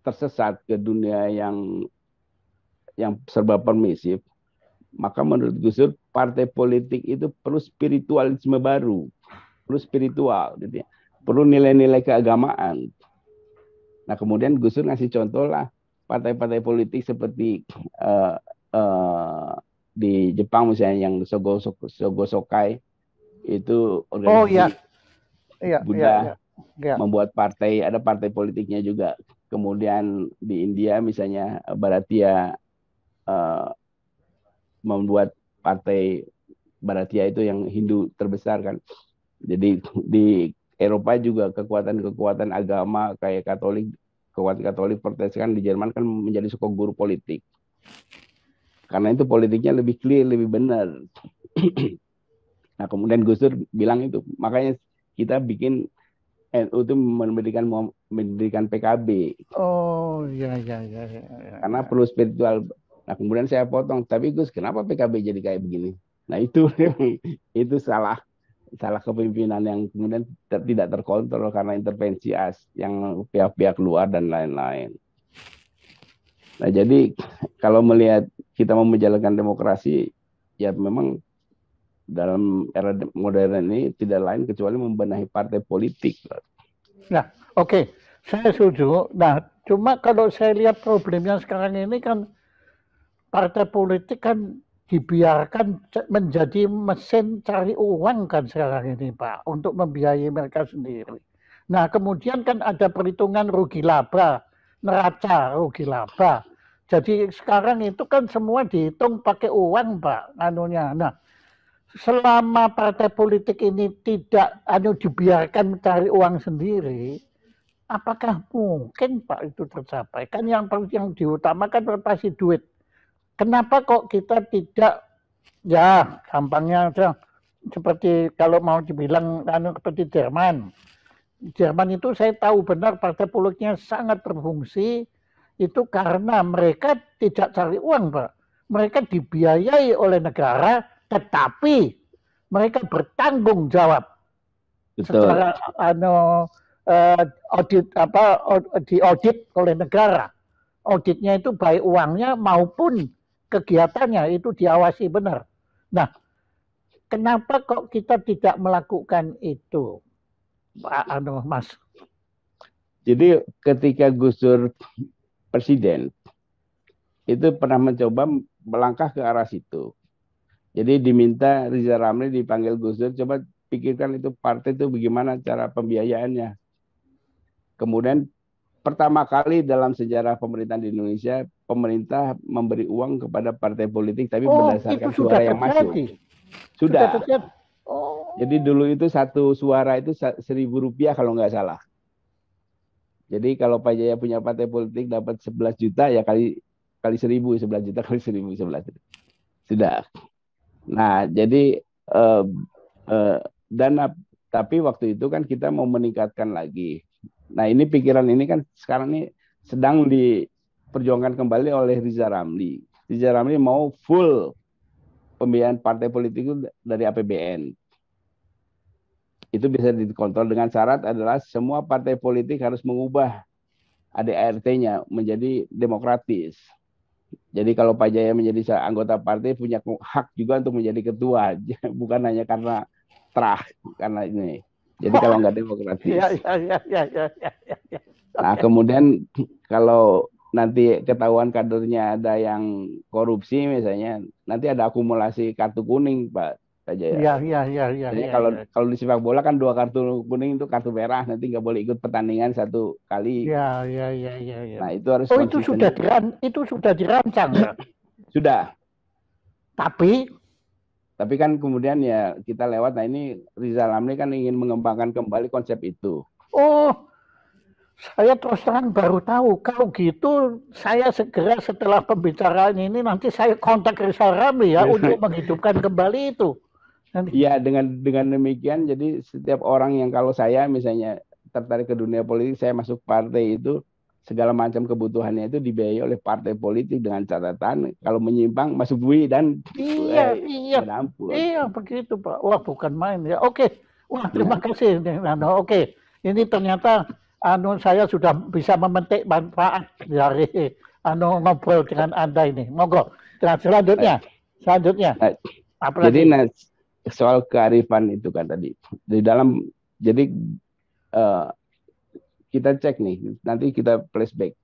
tersesat ke dunia yang serba permisif, maka menurut Gus Dur partai politik itu perlu spiritualisme baru, perlu spiritual, gitu ya. Perlu nilai-nilai keagamaan. Nah kemudian Gus Dur ngasih contoh lah partai-partai politik seperti di Jepang misalnya yang Sogosokai itu oh organisasi ya, iya, iya, iya, Buddha, ya. membuat partai, ada partai politiknya juga. Kemudian di India misalnya Bharatiya membuat partai Bharatiya itu yang Hindu terbesar kan. Jadi di Eropa juga kekuatan-kekuatan agama kayak Katolik, kekuatan Katolik Protestan di Jerman kan menjadi suku guru politik. Karena itu politiknya lebih clear, lebih benar. Nah kemudian Gus Dur bilang itu, makanya kita bikin NU itu mendirikan PKB. Oh ya, ya, ya, ya, ya, Karena ya. perlu spiritual. Nah kemudian saya potong, tapi Gus kenapa PKB jadi kayak begini? Nah itu itu salah kepemimpinan yang kemudian tidak terkontrol karena intervensi yang pihak-pihak luar dan lain-lain. Nah jadi kalau melihat kita mau menjalankan demokrasi, ya memang dalam era modern ini tidak lain kecuali membenahi partai politik. Nah, oke, saya setuju. Nah, cuma kalau saya lihat problemnya sekarang ini kan partai politik kan dibiarkan menjadi mesin cari uang kan sekarang ini Pak, untuk membiayai mereka sendiri. Nah kemudian kan ada perhitungan rugi laba, neraca rugi laba. Jadi sekarang itu kan semua dihitung pakai uang Pak, anunya. Nah selama partai politik ini tidak dibiarkan mencari uang sendiri, apakah mungkin Pak itu tercapai? Kan yang diutamakan pasti duit. Kenapa kok kita tidak, ya gampangnya aja seperti kalau mau dibilang seperti Jerman. Jerman itu saya tahu benar partai politiknya sangat berfungsi itu karena mereka tidak cari uang, Pak. Mereka dibiayai oleh negara, tetapi mereka bertanggung jawab Betul. secara audit diaudit oleh negara. Auditnya itu baik uangnya maupun kegiatannya itu diawasi benar. Nah, kenapa kok kita tidak melakukan itu, Pak Mas? Jadi ketika Gus Dur presiden itu pernah mencoba melangkah ke arah situ. Jadi diminta Riza Ramli dipanggil Gus Dur, coba pikirkan itu partai itu bagaimana cara pembiayaannya. Kemudian pertama kali dalam sejarah pemerintahan di Indonesia, pemerintah memberi uang kepada partai politik tapi Oh, itu berdasarkan sudah suara yang masuk. terjadi. Sudah Sudah. terjadi. Oh. Jadi dulu itu satu suara itu Rp1.000 kalau nggak salah. Jadi kalau Pak Jaya punya partai politik dapat 11 juta ya kali 1.000, 11 juta kali 1.000, 11 juta. Sudah. Nah, jadi dana, tapi waktu itu kan kita mau meningkatkan lagi. Nah, ini pikiran ini kan sekarang ini sedang diperjuangkan kembali oleh Riza Ramli. Riza Ramli mau full pembiayaan partai politik itu dari APBN. Itu bisa dikontrol dengan syarat adalah semua partai politik harus mengubah ADART-nya menjadi demokratis. Jadi kalau Pak Jaya menjadi anggota partai punya hak juga untuk menjadi ketua, bukan hanya karena terah, karena ini. Jadi kalau nggak demokratis. Ya, ya, ya, ya, ya, ya, ya, ya. Nah, Oke. kemudian kalau nanti ketahuan kadernya ada yang korupsi misalnya, nanti ada akumulasi kartu kuning, Pak Jaya. Ya, ya, ya, ya, Misalnya ya, kalau ya. kalau di sepak bola kan 2 kartu kuning itu kartu merah, nanti nggak boleh ikut pertandingan 1 kali. Ya, ya, ya, ya, ya. Nah, itu harus Oh, konsisten juga. itu sudah dirancang ya. Sudah. Tapi, Tapi kan kemudian ya kita lewat, nah ini Rizal Ramli kan ingin mengembangkan kembali konsep itu. oh, saya terus terang baru tahu. Kalau gitu, saya segera setelah pembicaraan ini nanti saya kontak Rizal Ramli ya untuk menghidupkan kembali itu. Nanti. Iya, dengan demikian jadi setiap orang yang kalau saya misalnya tertarik ke dunia politik, saya masuk partai itu segala macam kebutuhannya itu dibiayai oleh partai politik dengan catatan kalau menyimpang masuk bui dan Iya, iya, nggak ada ampun. iya begitu Pak. Wah bukan main ya. Oke, wah terima Ya. kasih. Oke, ini ternyata saya sudah bisa memetik manfaat dari ngobrol dengan Anda ini. Monggo. Nah, selanjutnya, Nah, apa jadi lagi? soal kearifan itu kan tadi di dalam, jadi uh, kita cek nih, nanti kita flashback.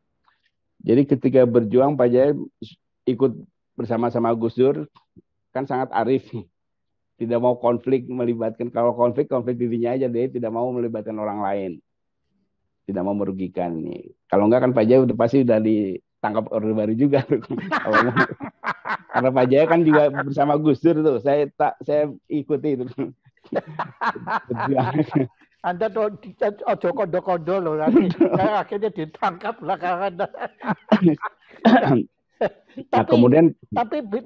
Jadi ketika berjuang Pak Jaya ikut bersama-sama Gus Dur kan sangat arif, tidak mau konflik melibatkan, kalau konflik dirinya aja, dia tidak mau melibatkan orang lain, tidak mau merugikan nih. Kalau enggak kan Pak Jaya udah pasti udah ditangkap Orde Baru juga. Karena Pak Jaya kan juga bersama Gus Dur tuh, saya ikuti itu. Anda tuh ojo kondo-kondo loh nanti. Saya akhirnya ditangkap belakangan. Nah tapi kemudian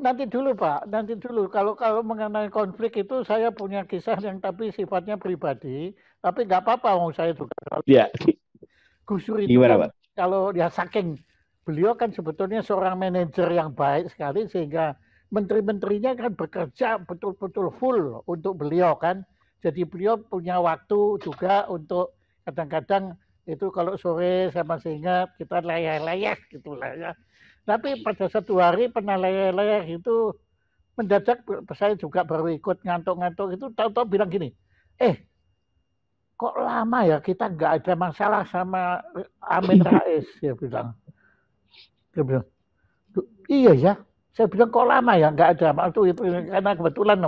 nanti dulu Pak, nanti dulu kalau mengenai konflik itu saya punya kisah yang tapi sifatnya pribadi, tapi nggak apa-apa, saya juga. ya Gus Dur itu gimana kan Pak? kalau ya saking beliau kan sebetulnya seorang manajer yang baik sekali sehingga menteri-menterinya kan bekerja betul-betul full untuk beliau kan. Jadi beliau punya waktu juga untuk kadang-kadang itu kalau sore saya masih ingat kita layar-layar gitulah ya. Tapi pada satu hari pernah layar-layar itu mendadak saya juga baru ikut ngantuk-ngantuk itu tahu-tahu bilang gini, kok lama ya kita nggak ada masalah sama Amin Rais, dia bilang. Dia bilang, iya ya. Saya bilang kok lama ya nggak ada waktu itu karena kebetulan.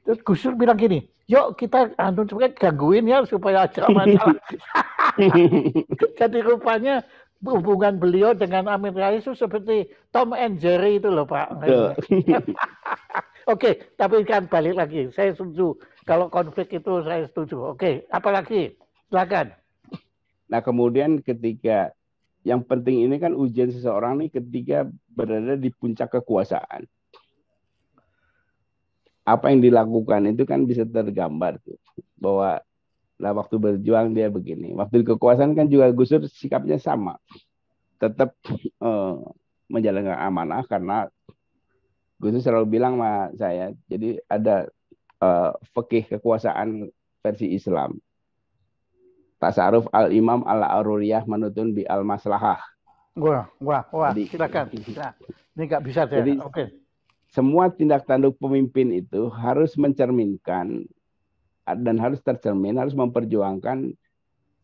Terus Gus Dur bilang gini, yuk kita gangguin ya supaya ada masalah. Jadi rupanya hubungan beliau dengan Amin Rais itu seperti Tom and Jerry itu loh Pak. Oke, tapi kan balik lagi, saya setuju. Kalau konflik itu saya setuju. Oke, apalagi? Silakan. Nah kemudian ketika yang penting ini kan ujian seseorang nih ketika berada di puncak kekuasaan. Apa yang dilakukan itu kan bisa tergambar tuh, bahwa lah waktu berjuang dia begini, waktu di kekuasaan kan juga Gus Dur sikapnya sama, tetap menjalankan amanah karena Gus Dur selalu bilang sama saya, jadi ada fikih kekuasaan versi Islam. Tasaruf al-imam al-aruriyah manutun bi al-maslahah. Wah, Jadi, silakan. Nah, ini nggak bisa saya. jadi Oke. semua tindak tanduk pemimpin itu harus mencerminkan dan harus tercermin, harus memperjuangkan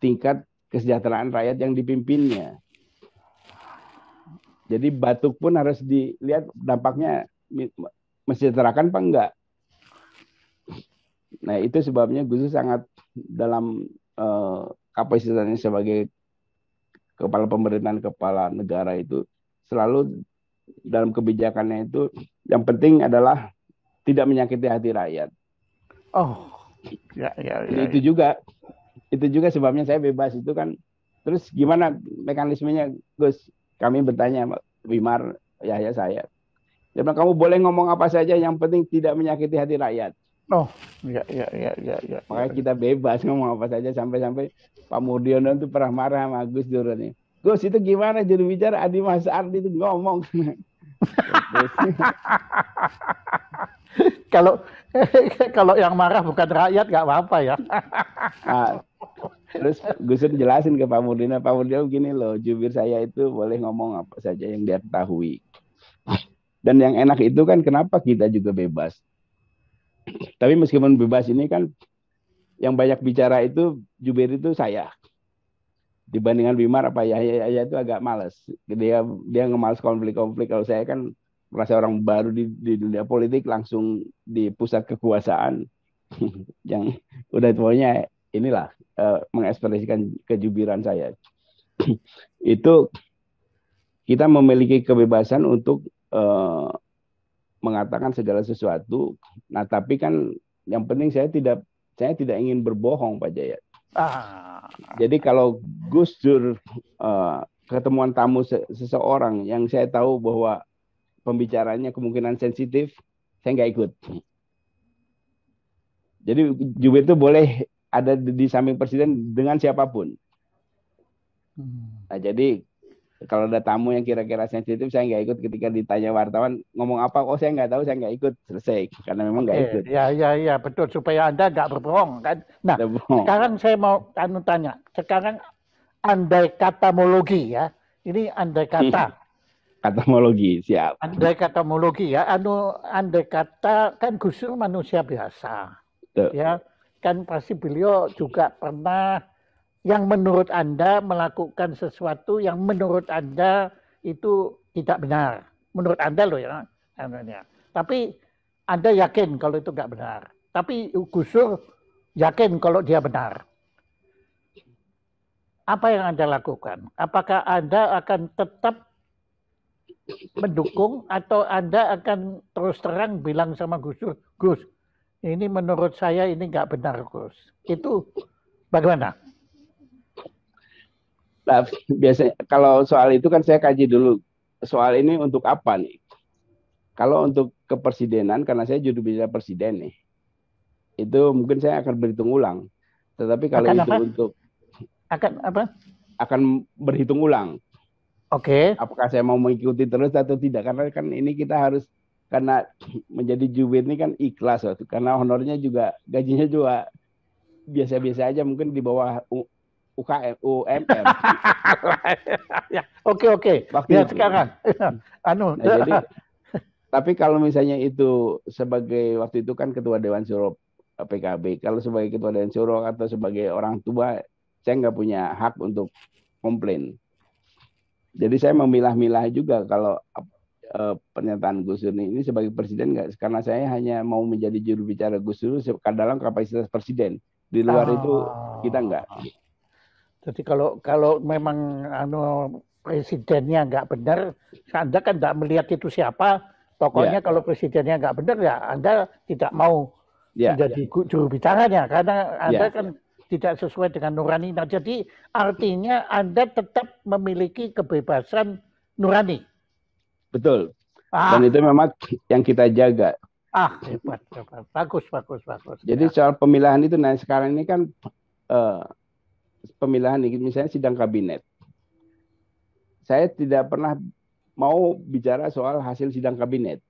tingkat kesejahteraan rakyat yang dipimpinnya. Jadi batuk pun harus dilihat dampaknya mensejahterakan apa enggak. Nah itu sebabnya Gus Dur sangat dalam kapasitasnya sebagai kepala pemerintahan, kepala negara itu selalu dalam kebijakannya itu yang penting adalah tidak menyakiti hati rakyat. Oh, ya. Itu juga sebabnya saya bebas itu kan. Terus gimana mekanismenya Gus? Kami bertanya Wimar, Yahya, saya. Dia bilang kamu boleh ngomong apa saja yang penting tidak menyakiti hati rakyat. Oh, ya. Makanya kita bebas ngomong apa saja sampai Pak Murdiono itu pernah marah sama Gus Dur nih. Gus itu gimana juru bicara Adi Mas Ardi itu ngomong. kalau yang marah bukan rakyat nggak apa-apa ya. Nah, terus Gus Dur jelasin ke Pak Murdiono begini loh, jubir saya itu boleh ngomong apa saja yang dia ketahui. Dan yang enak itu kan kenapa kita juga bebas. Tapi meskipun bebas ini kan yang banyak bicara itu jubir itu saya. Dibandingkan Wimar apa Yahya itu agak males. Dia ngemales konflik-konflik. Kalau saya kan merasa orang baru di dunia politik langsung di pusat kekuasaan yang udah pokoknya inilah mengekspresikan kejubiran saya. Itu kita memiliki kebebasan untuk mengatakan segala sesuatu. Nah, tapi kan yang penting saya tidak ingin berbohong, Pak Jaya. Jadi kalau Gus Dur ketemuan tamu seseorang yang saya tahu bahwa pembicaranya kemungkinan sensitif, saya nggak ikut. Jadi jubir itu boleh ada di samping presiden dengan siapapun. Nah, jadi kalau ada tamu yang kira-kira sensitif, saya nggak ikut. Ketika ditanya wartawan ngomong apa, oh saya nggak tahu, saya nggak ikut, selesai. Karena memang nggak ikut. Ya, betul, supaya Anda nggak berbohong kan. Nah, sekarang saya mau tanya, sekarang andai katamologi ya, ini andai kata. Katamologi, siap. Andai katamologi ya, andai kata kan Gus Dur manusia biasa, ya kan pasti beliau juga pernah yang menurut Anda melakukan sesuatu yang menurut Anda itu tidak benar. Menurut Anda loh ya. Tapi Anda yakin kalau itu nggak benar. Tapi Gus Dur yakin kalau dia benar. Apa yang Anda lakukan? Apakah Anda akan tetap mendukung atau Anda akan terus terang bilang sama Gus Dur, Gus, ini menurut saya ini nggak benar, Gus. Itu bagaimana? Nah, biasanya kalau soal itu kan saya kaji dulu. Soal ini untuk apa nih? Kalau untuk kepresidenan, karena saya juru bicara presiden nih, itu mungkin saya akan berhitung ulang. Tetapi kalau itu untuk akan berhitung ulang. Oke. Apakah saya mau mengikuti terus atau tidak? Karena kan ini kita harus karena menjadi jubir ini kan ikhlas waktu. Karena honornya juga gajinya juga biasa-biasa aja, mungkin di bawah UKM, UMR. Oke. Ya sekarang. Jadi, tapi kalau misalnya itu sebagai waktu itu kan ketua Dewan Syuro PKB, kalau sebagai ketua Dewan Syuro atau sebagai orang tua, saya nggak punya hak untuk komplain. Jadi saya memilah-milah juga kalau pernyataan Gus Dur ini sebagai presiden nggak, karena saya hanya mau menjadi juru bicara Gus Dur dalam kapasitas presiden. Di luar itu kita nggak. Jadi kalau memang presidennya nggak benar, Anda kan nggak melihat itu siapa. Pokoknya kalau presidennya nggak benar ya Anda tidak mau menjadi juru bicaranya karena Anda kan tidak sesuai dengan nurani. Nah, jadi artinya Anda tetap memiliki kebebasan nurani. Betul. Dan itu memang yang kita jaga. Hebat. Bagus. Jadi soal pemilahan itu, nah sekarang ini kan pemilahan ini, misalnya sidang kabinet. Saya tidak pernah mau bicara soal hasil sidang kabinet.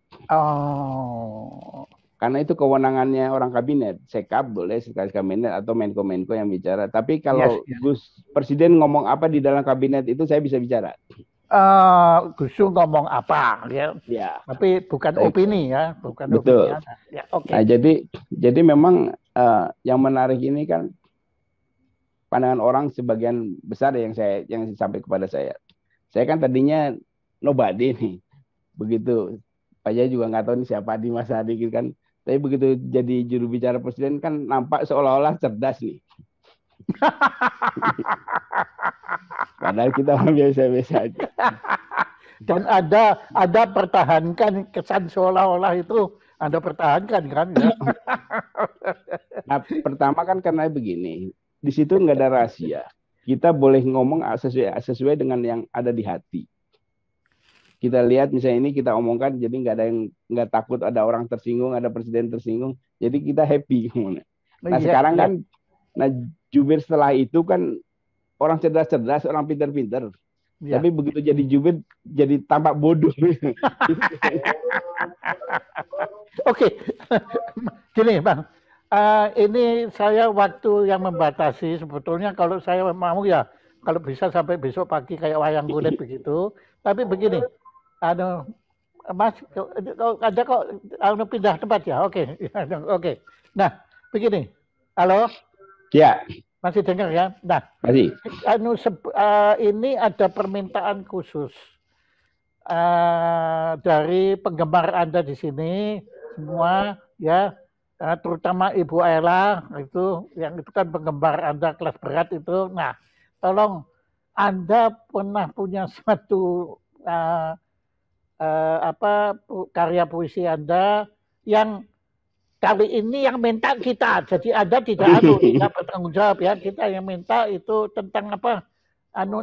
Karena itu kewenangannya orang kabinet. Sekap boleh, sekretaris kabinet atau Menko yang bicara. Tapi kalau Presiden ngomong apa di dalam kabinet itu saya bisa bicara. Gus Dur ngomong apa ya? Tapi bukan opini ya, bukan betul. Opini. Ya, okay. Nah, jadi memang yang menarik ini kan pandangan orang sebagian besar yang sampai kepada saya. Saya kan tadinya nobody nih. Begitu Pak Jaya juga nggak tahu nih siapa di Mas Hadi kan. Tapi begitu jadi juru bicara presiden kan nampak seolah-olah cerdas nih. Padahal kita biasa-biasa aja. Dan ada pertahankan kesan seolah-olah itu Anda pertahankan kan? Ya? Nah, pertama kan karena begini, di situ nggak ada rahasia. Kita boleh ngomong sesuai dengan yang ada di hati. Kita lihat misalnya ini kita omongkan, jadi nggak ada yang nggak takut ada orang tersinggung, ada presiden tersinggung. Jadi kita happy. Nah sekarang kan, nah jubir setelah itu kan orang cerdas-cerdas, orang pintar-pintar. Ya. Tapi begitu jadi jubir, jadi tampak bodoh. Oke, gini Bang. Ini saya waktu yang membatasi. Sebetulnya kalau saya mau ya, kalau bisa sampai besok pagi kayak wayang kulit begitu. Tapi begini, Mas, ada kok pindah tempat ya? Oke. Nah, begini. Halo. Ya, Masih dengar ya? Nah, masih. ini ada permintaan khusus dari penggemar Anda di sini semua ya, terutama Ibu Ella itu yang itu kan penggemar Anda kelas berat itu. Nah, tolong Anda pernah punya suatu karya puisi Anda yang kali ini yang minta kita, jadi Anda tidak bertanggung jawab ya, kita yang minta itu tentang apa,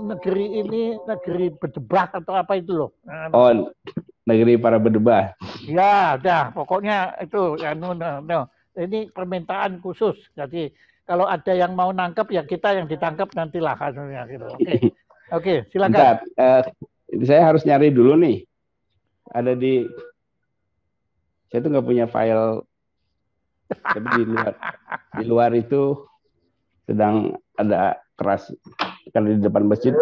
negeri ini negeri berdebah atau apa itu loh. Oh, negeri para berdebah. Ya, dah pokoknya itu ini permintaan khusus. Jadi kalau ada yang mau nangkep ya kita yang ditangkap nantilah hasilnya gitu. Oke. Oke, silakan. Bentar, saya harus nyari dulu nih. Ada saya tuh nggak punya file, tapi di luar itu sedang ada keras karena di depan masjid.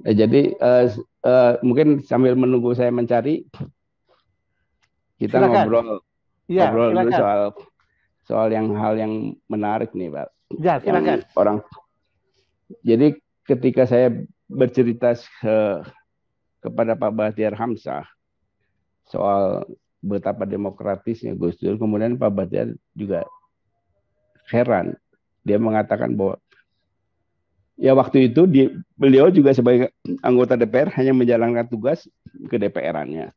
Jadi mungkin sambil menunggu saya mencari, kita Silakan. ngobrol dulu Silakan. soal hal yang menarik nih, Pak. Ya, silakan. Yang orang. Jadi ketika saya bercerita kepada Pak Bahtiar Hamzah soal betapa demokratisnya Gus Dur, kemudian Pak Bahtiar juga heran. Dia mengatakan bahwa ya waktu itu beliau juga sebagai anggota DPR hanya menjalankan tugas ke DPR-annya.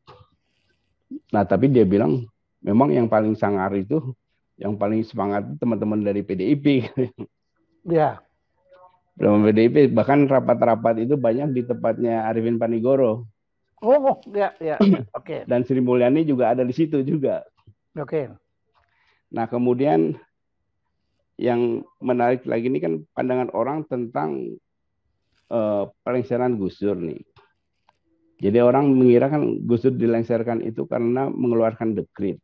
Nah, tapi dia bilang memang yang paling sangar itu, yang paling semangat teman-teman dari PDIP. Ya. Teman PDIP, bahkan rapat-rapat itu banyak di tempatnya Arifin Panigoro. Oh, ya. Oke. Dan Sri Mulyani juga ada di situ juga. Oke. Nah, kemudian yang menarik lagi ini kan pandangan orang tentang pelengseran Gus Dur nih. Jadi orang mengira kan Gus Dur dilengserkan itu karena mengeluarkan dekret.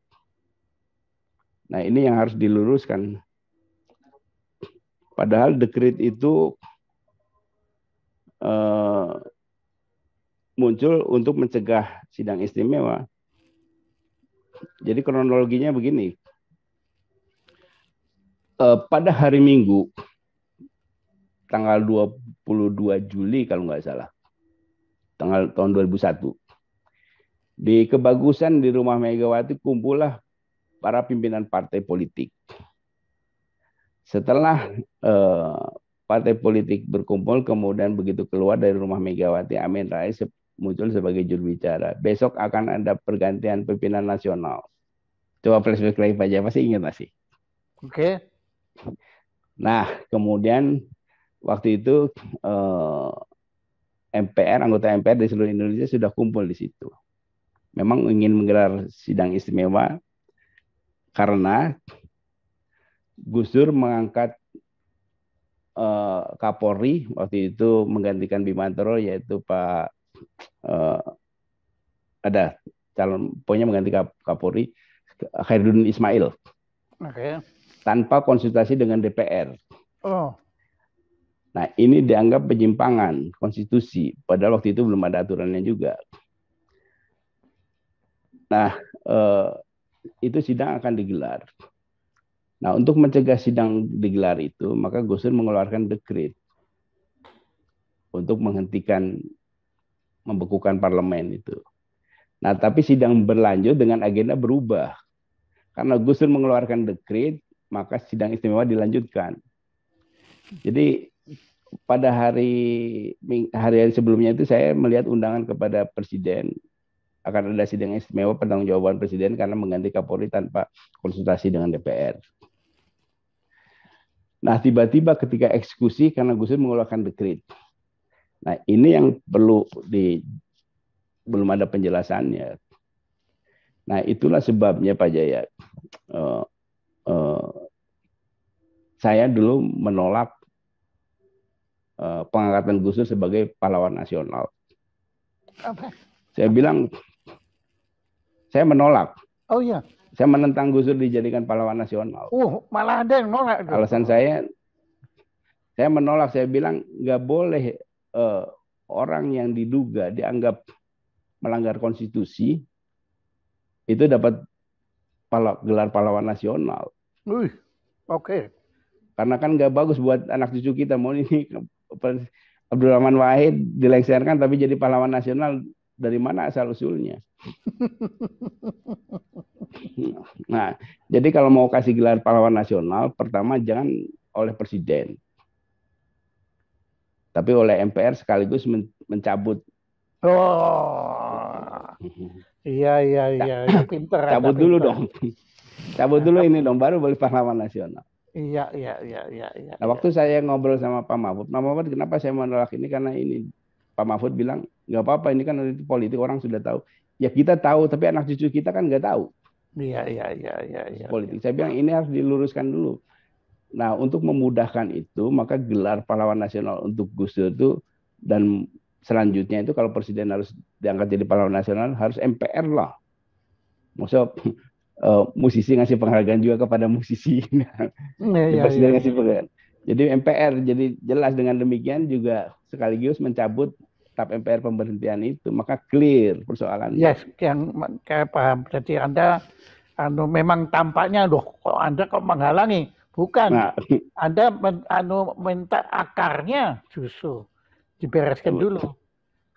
Nah, ini yang harus diluruskan. Padahal dekret itu muncul untuk mencegah sidang istimewa. Jadi kronologinya begini. Pada hari Minggu, tanggal 22 Juli kalau nggak salah, tahun 2001, di Kebagusan di rumah Megawati kumpullah para pimpinan partai politik. Setelah partai politik berkumpul, kemudian begitu keluar dari rumah Megawati, Amin Rais muncul sebagai juru bicara. Besok akan ada pergantian pimpinan nasional. Coba flashback lagi Pak Jaya, pasti ingat masih. Oke. Nah, kemudian waktu itu anggota MPR di seluruh Indonesia sudah kumpul di situ. Memang ingin menggelar sidang istimewa karena Gus Dur mengangkat Kapolri waktu itu menggantikan Bimantoro, yaitu Pak ada calon pokoknya mengganti Kapolri, Khairuddin Ismail. Oke. Tanpa konsultasi dengan DPR. Oh. Nah, ini dianggap penyimpangan konstitusi, padahal waktu itu belum ada aturannya juga. Nah, itu sidang akan digelar. Nah, untuk mencegah sidang digelar itu, maka Gus Dur mengeluarkan dekret untuk menghentikan, membekukan parlemen itu. Nah, tapi sidang berlanjut dengan agenda berubah. Karena Gus Dur mengeluarkan dekret, maka sidang istimewa dilanjutkan. Jadi pada hari sebelumnya itu saya melihat undangan kepada Presiden akan ada sidang istimewa pertanggungjawaban Presiden karena mengganti Kapolri tanpa konsultasi dengan DPR. Nah, tiba-tiba ketika eksekusi karena Gus Dur mengeluarkan dekret. Nah, ini yang belum ada penjelasannya. Nah, itulah sebabnya Pak Jaya. Saya dulu menolak pengangkatan Gus Dur sebagai pahlawan nasional. Apa? Saya bilang, saya menolak. Oh iya. Saya menentang Gus Dur dijadikan pahlawan nasional. Malah ada yang nolak. Alasan saya menolak. Saya bilang nggak boleh orang yang diduga dianggap melanggar konstitusi itu dapat gelar pahlawan nasional. Oke. Karena kan nggak bagus buat anak cucu kita. Mau ini Abdurrahman Wahid dilengsarkan tapi jadi pahlawan nasional, dari mana asal usulnya? Nah, jadi kalau mau kasih gelar pahlawan nasional, pertama jangan oleh presiden, tapi oleh MPR sekaligus mencabut. Iya, pinter. Cabut dulu dong. Cabut dulu ini dong, baru boleh pahlawan nasional. Iya. Nah, waktu saya ngobrol sama Pak Mahfud, kenapa saya menolak ini? Karena ini Pak Mahfud bilang, nggak apa-apa, ini kan politik, orang sudah tahu. Ya kita tahu, tapi anak cucu kita kan nggak tahu. Iya. Politik. Saya bilang ini harus diluruskan dulu. Nah, untuk memudahkan itu, maka gelar pahlawan nasional untuk Gus Dur itu, dan selanjutnya itu kalau presiden harus diangkat jadi pahlawan nasional, harus MPR lah. Maksudnya musisi ngasih penghargaan juga kepada musisi. Presiden ngasih penghargaan. Jadi MPR, jadi jelas dengan demikian juga sekaligus mencabut tap MPR pemberhentian itu, maka clear persoalannya. Yes, yang kayak paham. Jadi Anda memang tampaknya kok Anda kok menghalangi. Bukan. Nah, Anda minta akarnya justru dibereskan dulu.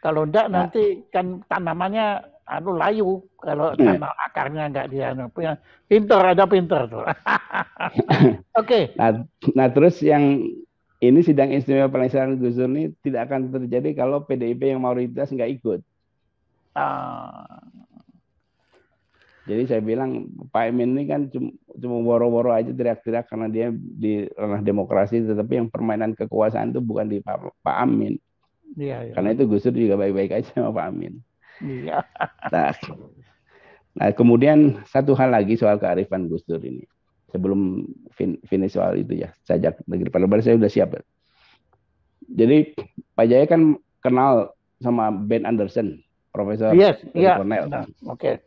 Kalau enggak nanti kan tanamannya layu kalau tanah akarnya enggak dia punya. Ada pinter tuh. Oke. Nah, terus yang ini sidang istimewa pelaksanaan Gus Dur ini tidak akan terjadi kalau PDIP yang mayoritas nggak ikut. Jadi saya bilang Pak Emin ini kan cuma woro-woro aja teriak-teriak karena dia di ranah demokrasi, tetapi yang permainan kekuasaan itu bukan di Pak Amin. Iya. Karena itu Gus Dur juga baik-baik aja sama Pak Amin. Iya. Nah, kemudian satu hal lagi soal kearifan Gus Dur ini. Sebelum finish soal itu ya, sajak negeri Parebar saya sudah siap. Jadi Pak Jaya kan kenal sama Ben Anderson, Profesor Cornell. Oke.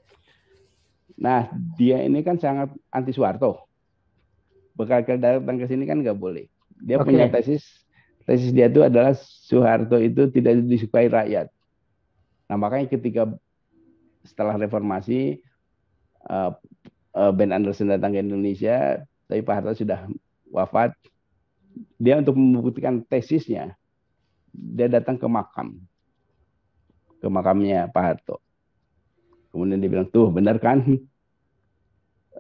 Nah, dia ini kan sangat anti Soeharto. Bekal datang ke sini kan nggak boleh. Dia punya tesis dia itu adalah Soeharto itu tidak disukai rakyat. Nah, makanya ketika setelah reformasi Ben Anderson datang ke Indonesia, tapi Pak Harto sudah wafat. Dia untuk membuktikan tesisnya, dia datang ke makamnya Pak Harto. Kemudian dia bilang, tuh benar kan?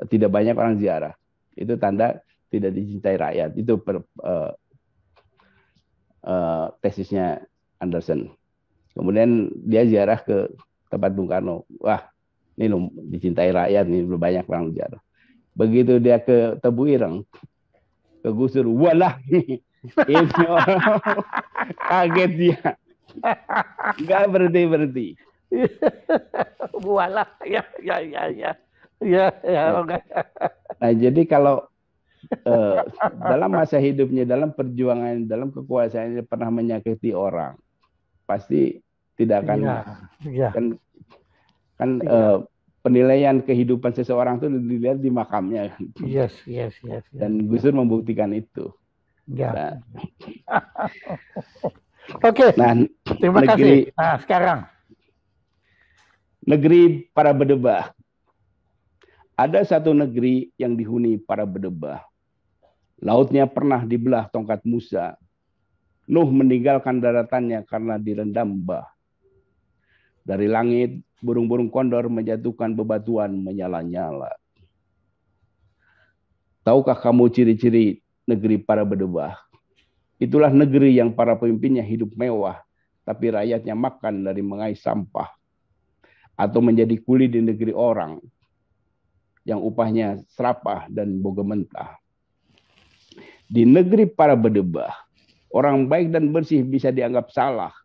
Tidak banyak orang ziarah. Itu tanda tidak dicintai rakyat. Itu tesisnya Anderson. Kemudian dia ziarah ke tempat Bung Karno. Wah, ini loh dicintai rakyat, ini belum banyak orang ziarah. Begitu dia ke Tebu Ireng, ke Gus Dur, walah, ini orang kaget dia. Enggak berhenti. Walah, ya. Nah, jadi kalau dalam masa hidupnya, dalam perjuangan, dalam kekuasaannya pernah menyakiti orang, pasti tidak akan penilaian kehidupan seseorang itu dilihat di makamnya. Yes. Dan Gus Dur membuktikan itu. Ya. Oke. Nah, terima kasih. Nah, sekarang negeri para bedebah. Ada satu negeri yang dihuni para bedebah. Lautnya pernah dibelah tongkat Musa. Nuh meninggalkan daratannya karena direndam bah. Dari langit, burung-burung kondor menjatuhkan bebatuan menyala-nyala. Tahukah kamu ciri-ciri negeri para bedebah? Itulah negeri yang para pemimpinnya hidup mewah, tapi rakyatnya makan dari mengais sampah. Atau menjadi kuli di negeri orang, yang upahnya serapah dan boga mentah. Di negeri para bedebah, orang baik dan bersih bisa dianggap salah,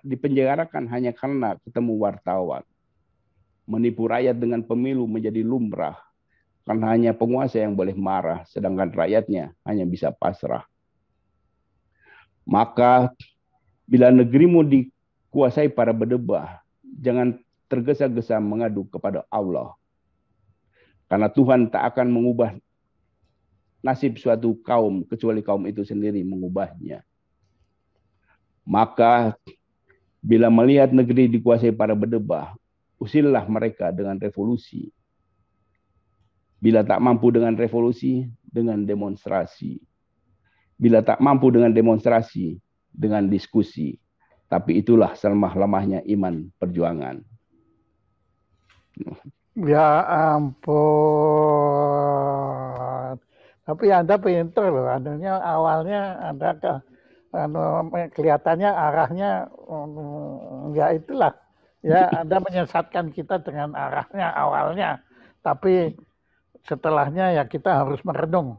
dipenjarakan hanya karena ketemu wartawan. Menipu rakyat dengan pemilu menjadi lumrah, karena hanya penguasa yang boleh marah, sedangkan rakyatnya hanya bisa pasrah. Maka bila negerimu dikuasai para bedebah, jangan tergesa-gesa mengadu kepada Allah. Karena Tuhan tak akan mengubah nasib suatu kaum, kecuali kaum itu sendiri mengubahnya. Maka Bila melihat negeri dikuasai para berdebah, usirlah mereka dengan revolusi. Bila tak mampu dengan revolusi, dengan demonstrasi. Bila tak mampu dengan demonstrasi, dengan diskusi. Tapi itulah selemah-lemahnya iman perjuangan. Ya ampun. Tapi Anda pinter loh. Awalnya Anda kelihatannya arahnya ya itulah. Ya, Anda menyesatkan kita dengan arahnya awalnya. Tapi setelahnya ya kita harus merenung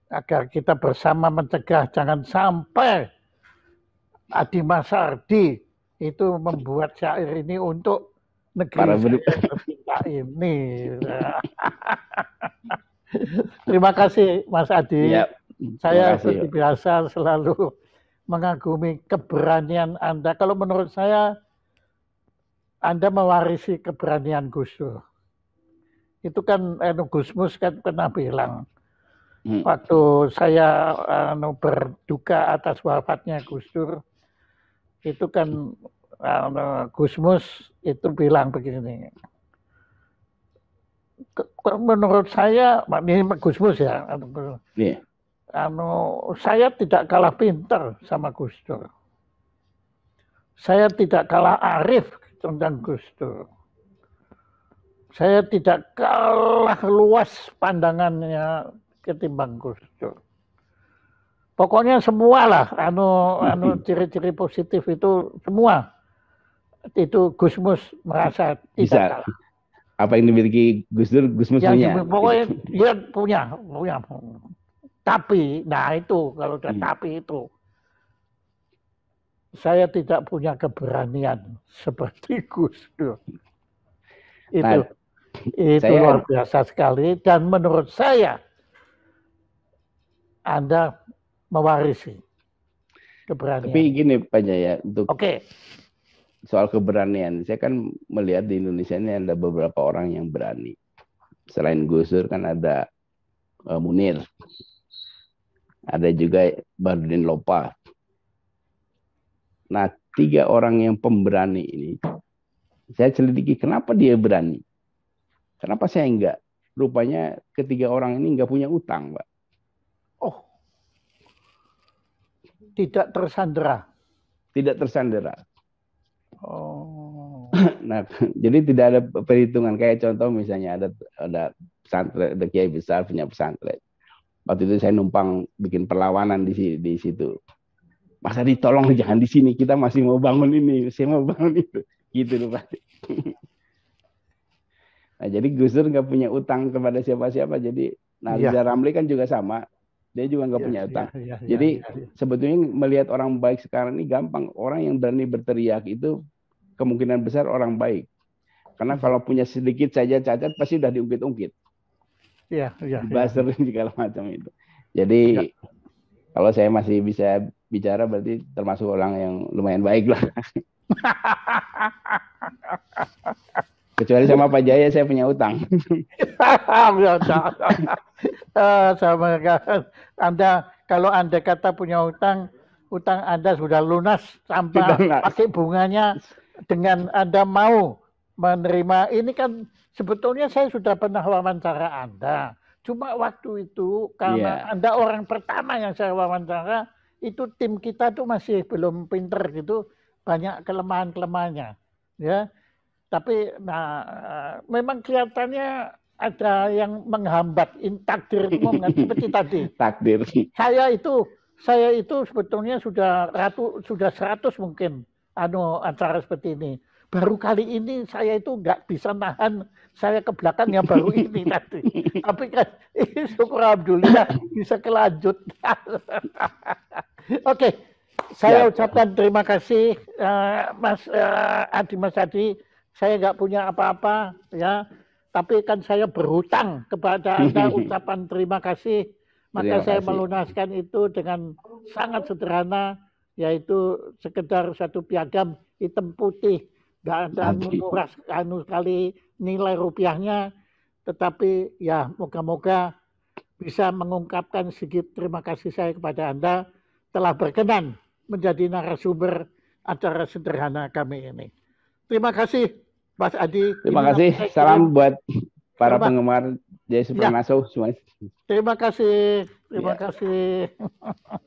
agar kita bersama mencegah jangan sampai Adi Masardi itu membuat syair ini untuk negeri kita ini. Terima kasih Mas Adi. Ya, saya seperti biasa selalu mengagumi keberanian Anda. Kalau menurut saya Anda mewarisi keberanian Gus Dur. Itu kan Gusmus kan pernah bilang waktu saya berduka atas wafatnya Gus Dur, itu kan Gusmus itu bilang begini, menurut saya, ini Gusmus ya, saya tidak kalah pintar sama Gus Dur, saya tidak kalah arif tentang Gus Dur, saya tidak kalah luas pandangannya ketimbang Gus Dur. Pokoknya semualah ciri-ciri positif itu semua itu Gusmus merasa tidak kalah. Apa yang dimiliki Gus Dur, Gusmus punya. Pokoknya dia punya. Tapi, nah itu kalau tapi itu saya tidak punya keberanian seperti Gus Dur. Itu luar biasa sekali dan menurut saya Anda mewarisi keberanian. Tapi gini Pak Jaya, untuk Oke. Soal keberanian, saya kan melihat di Indonesia ini ada beberapa orang yang berani. Selain Gus Dur kan ada Munir, ada juga Bardin Lopa. Nah, 3 orang yang pemberani ini, saya selidiki kenapa dia berani. Kenapa saya enggak? Rupanya ketiga orang ini enggak punya utang, Pak. Oh, tidak tersandera. Tidak tersandera. Oh. Nah, jadi tidak ada perhitungan. Kayak contoh misalnya ada pesantren, ada kiai besar punya pesantren. Waktu itu saya numpang bikin perlawanan di situ. Masa ditolong jangan di sini, kita masih mau bangun ini, saya mau bangun itu. Gitu loh, Pak. Nah, jadi Gus Dur nggak punya utang kepada siapa-siapa. Jadi Riza Ramli kan juga sama. Dia juga nggak punya utang. Jadi sebetulnya melihat orang baik sekarang ini gampang. Orang yang berani berteriak itu kemungkinan besar orang baik. Karena kalau punya sedikit saja cacat pasti udah diungkit-ungkit. Iya. Buzzer segala macam itu. Jadi kalau saya masih bisa bicara berarti termasuk orang yang lumayan baik lah. Kecuali sama Pak Jaya saya punya utang. Sama Anda, kalau Anda kata punya utang Anda sudah lunas sampai pakai bunganya dengan Anda mau menerima. Ini kan sebetulnya saya sudah pernah wawancara Anda. Cuma waktu itu karena Anda orang pertama yang saya wawancara, itu tim kita tuh masih belum pinter gitu, banyak kelemahan-kelemahannya. Ya. Tapi memang kelihatannya ada yang menghambat takdir itu seperti tadi. Takdir. Saya itu sebetulnya sudah 100 mungkin acara seperti ini. Baru kali ini saya itu nggak bisa nahan saya ke belakangnya baru ini tadi. Tapi kan syukur alhamdulillah bisa kelanjut. Oke. Saya ucapkan terima kasih Mas Adi. Saya nggak punya apa-apa ya, tapi kan saya berhutang kepada Anda ucapan terima kasih. Maka saya melunaskan itu dengan sangat sederhana, yaitu sekedar satu piagam hitam putih, nggak ada murah sekali nilai rupiahnya, tetapi ya moga-moga bisa mengungkapkan sedikit terima kasih saya kepada Anda telah berkenan menjadi narasumber acara sederhana kami ini. Terima kasih, Mas Adi. Terima Ini kasih. saya Salam kirim. buat para Terima, penggemar Jaya ya, Supranaso semua. terima kasih. Terima Ya. kasih.